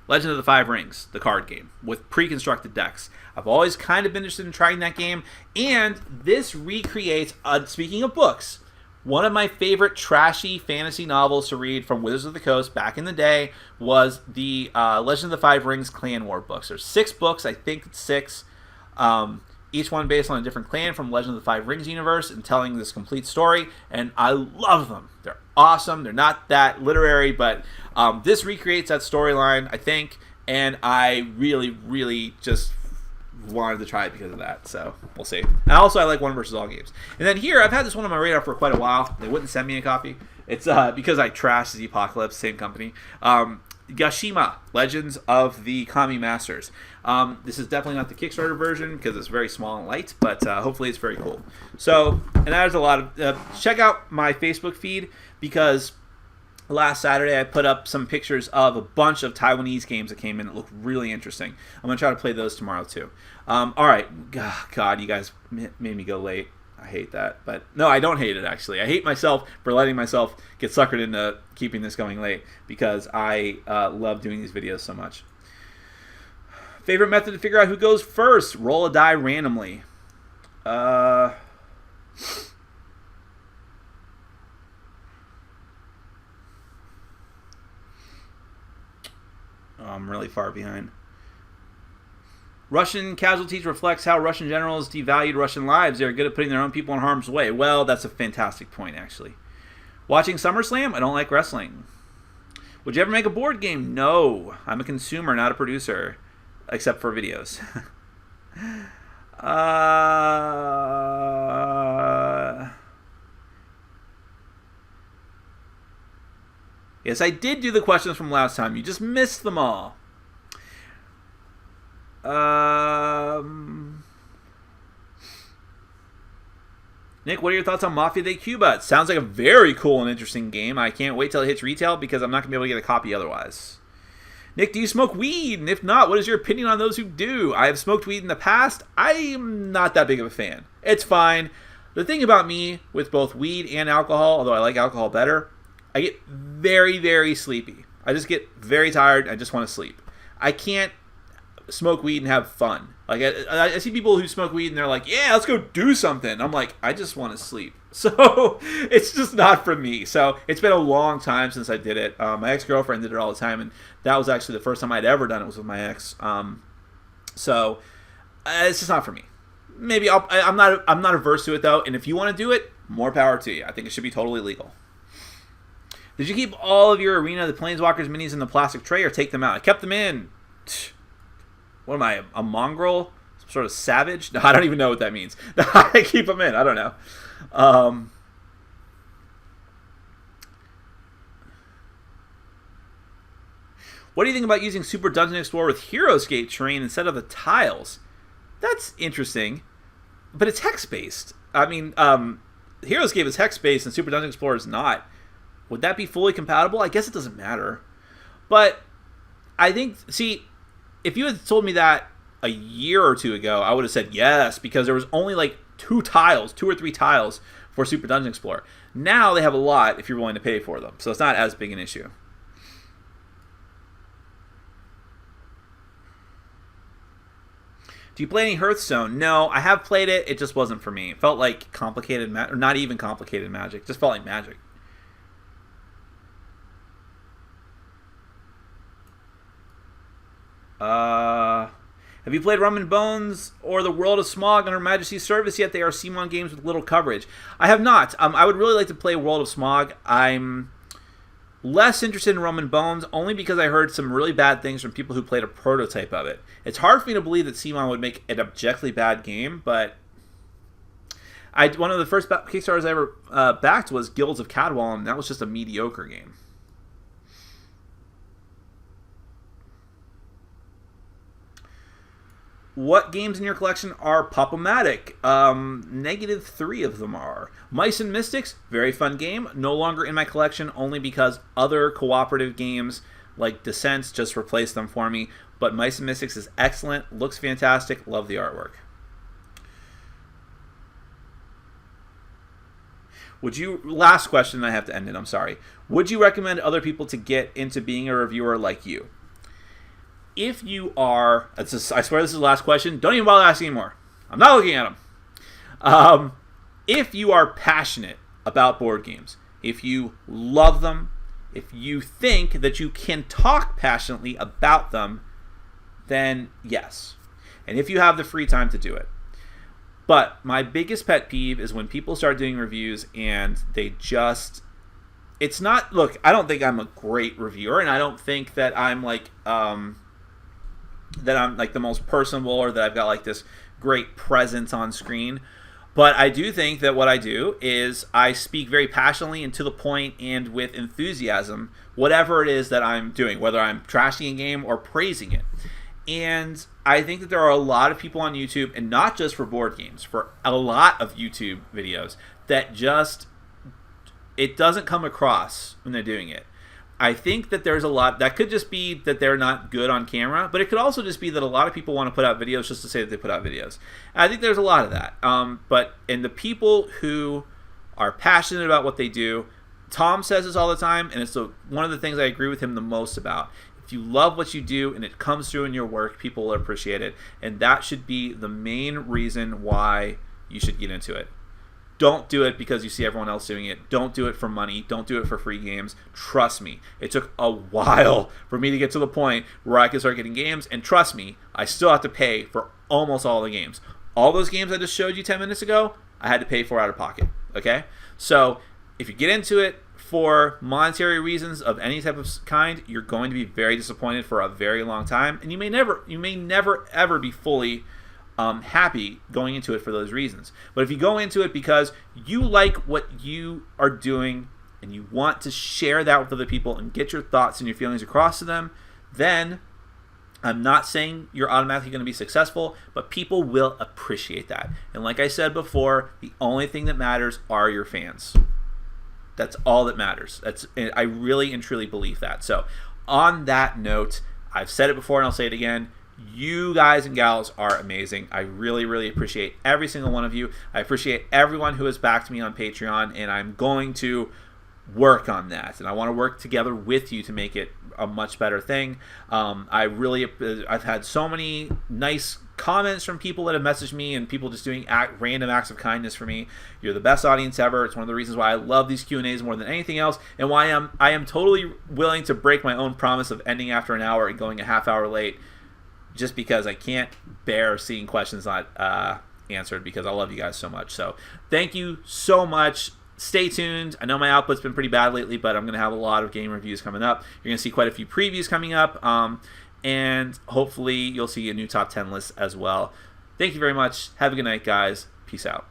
Legend of the Five Rings, the card game, with pre-constructed decks. I've always kind of been interested in trying that game, and this recreates, speaking of books, one of my favorite trashy fantasy novels to read from Wizards of the Coast back in the day was the Legend of the Five Rings Clan War books. There's 6 books, I think it's 6. Each one based on a different clan from Legend of the Five Rings universe and telling this complete story, and I love them. They're awesome. They're not that literary, but this recreates that storyline, I think, and I really, really just wanted to try it because of that. So we'll see. And also, I like one versus all games. And then here, I've had this one on my radar for quite a while. They wouldn't send me a copy. It's because I trashed the Apocalypse, same company. Gashima, Legends of the Kami Masters. This is definitely not the Kickstarter version because it's very small and light, but hopefully it's very cool. So, and there's a lot of... check out my Facebook feed because last Saturday I put up some pictures of a bunch of Taiwanese games that came in that look really interesting. I'm going to try to play those tomorrow too. All right. God, you guys made me go late. I hate that. But no, I don't hate it, actually. I hate myself for letting myself get suckered into keeping this going late because I love doing these videos so much. Favorite method to figure out who goes first? Roll a die randomly. Oh, I'm really far behind. Russian casualties reflects how Russian generals devalued Russian lives. They are good at putting their own people in harm's way. Well, that's a fantastic point, actually. Watching SummerSlam? I don't like wrestling. Would you ever make a board game? No. I'm a consumer, not a producer. Except for videos. Yes, I did do the questions from last time. You just missed them all. Nick, what are your thoughts on Mafia de Cuba? It sounds like a very cool and interesting game. I can't wait till it hits retail because I'm not going to be able to get a copy otherwise. Nick, do you smoke weed? And if not, what is your opinion on those who do? I have smoked weed in the past. I'm not that big of a fan. It's fine. The thing about me with both weed and alcohol, although I like alcohol better, I get very, very sleepy. I just get very tired. I just want to sleep. I can't smoke weed and have fun. Like I see people who smoke weed and they're like, yeah, let's go do something. I'm like, I just want to sleep. So it's just not for me. So it's been a long time since I did it. My ex-girlfriend did it all the time, and that was actually the first time I'd ever done it was with my ex. So it's just not for me. Maybe I'm not averse to it though. And if you want to do it, more power to you. I think it should be totally legal. Did you keep all of your Arena of the Planeswalkers minis in the plastic tray or take them out? I kept them in. What am I, a mongrel? Some sort of savage? No, I don't even know what that means. I keep them in. I don't know. What do you think about using Super Dungeon Explorer with Heroescape terrain instead of the tiles? That's interesting, but it's hex-based. I mean, Heroescape is hex-based and Super Dungeon Explorer is not. Would that be fully compatible? I guess it doesn't matter. But I think, see, if you had told me that a year or two ago, I would have said yes, because there was only like 2 or 3 tiles for Super Dungeon Explorer. Now they have a lot if you're willing to pay for them, so it's not as big an issue. Do you play any Hearthstone? No, I have played it. It just wasn't for me. It felt like complicated, or not even complicated Magic. It just felt like Magic. Have you played Rum and Bones or The World of Smog on Her Majesty's service yet? They are CMON games with little coverage. I have not. I would really like to play World of Smog. I'm less interested in Rum and Bones only because I heard some really bad things from people who played a prototype of it. It's hard for me to believe that CMON would make an objectively bad game, but one of the first Kickstarters I ever backed was Guilds of Cadwall, and that was just a mediocre game. What games in your collection are Pop-O-Matic? -3 of them are. Mice and Mystics, very fun game. No longer in my collection only because other cooperative games like Descents just replaced them for me. But Mice and Mystics is excellent, looks fantastic, love the artwork. Last question, I have to end it, I'm sorry. Would you recommend other people to get into being a reviewer like you? If you are, I swear this is the last question. Don't even bother asking anymore. I'm not looking at them. If you are passionate about board games, if you love them, if you think that you can talk passionately about them, then yes. And if you have the free time to do it. But my biggest pet peeve is when people start doing reviews and they just... It's not... Look, I don't think I'm a great reviewer, and I don't think that I'm like... that I'm like the most personable or that I've got like this great presence on screen. But I do think that what I do is I speak very passionately and to the point and with enthusiasm, whatever it is that I'm doing, whether I'm trashing a game or praising it. And I think that there are a lot of people on YouTube, and not just for board games, for a lot of YouTube videos, that just, it doesn't come across when they're doing it. I think that there's a lot, that could just be that they're not good on camera, but it could also just be that a lot of people want to put out videos just to say that they put out videos. And I think there's a lot of that. But in the people who are passionate about what they do, Tom says this all the time, and it's one of the things I agree with him the most about. If you love what you do and it comes through in your work, people will appreciate it. And that should be the main reason why you should get into it. Don't do it because you see everyone else doing it. Don't do it for money. Don't do it for free games. Trust me, it took a while for me to get to the point where I could start getting games. And trust me, I still have to pay for almost all the games. All those games I just showed you 10 minutes ago, I had to pay for out of pocket. Okay? So if you get into it for monetary reasons of any type of kind, you're going to be very disappointed for a very long time. And you may never ever be fully happy going into it for those reasons. But if you go into it because you like what you are doing and you want to share that with other people and get your thoughts and your feelings across to them, then I'm not saying you're automatically going to be successful, but people will appreciate that. And like I said before, the only thing that matters are your fans. That's all that matters. I really and truly believe that. So on that note, I've said it before and I'll say it again. You guys and gals are amazing. I really, really appreciate every single one of you. I appreciate everyone who has backed me on Patreon, and I'm going to work on that. And I want to work together with you to make it a much better thing. I've had so many nice comments from people that have messaged me and people just doing random acts of kindness for me. You're the best audience ever. It's one of the reasons why I love these Q&As more than anything else, and why I am totally willing to break my own promise of ending after an hour and going a half hour late, just because I can't bear seeing questions not answered, because I love you guys so much. So thank you so much. Stay tuned. I know my output's been pretty bad lately, but I'm going to have a lot of game reviews coming up. You're going to see quite a few previews coming up, and hopefully you'll see a new top 10 list as well. Thank you very much. Have a good night, guys. Peace out.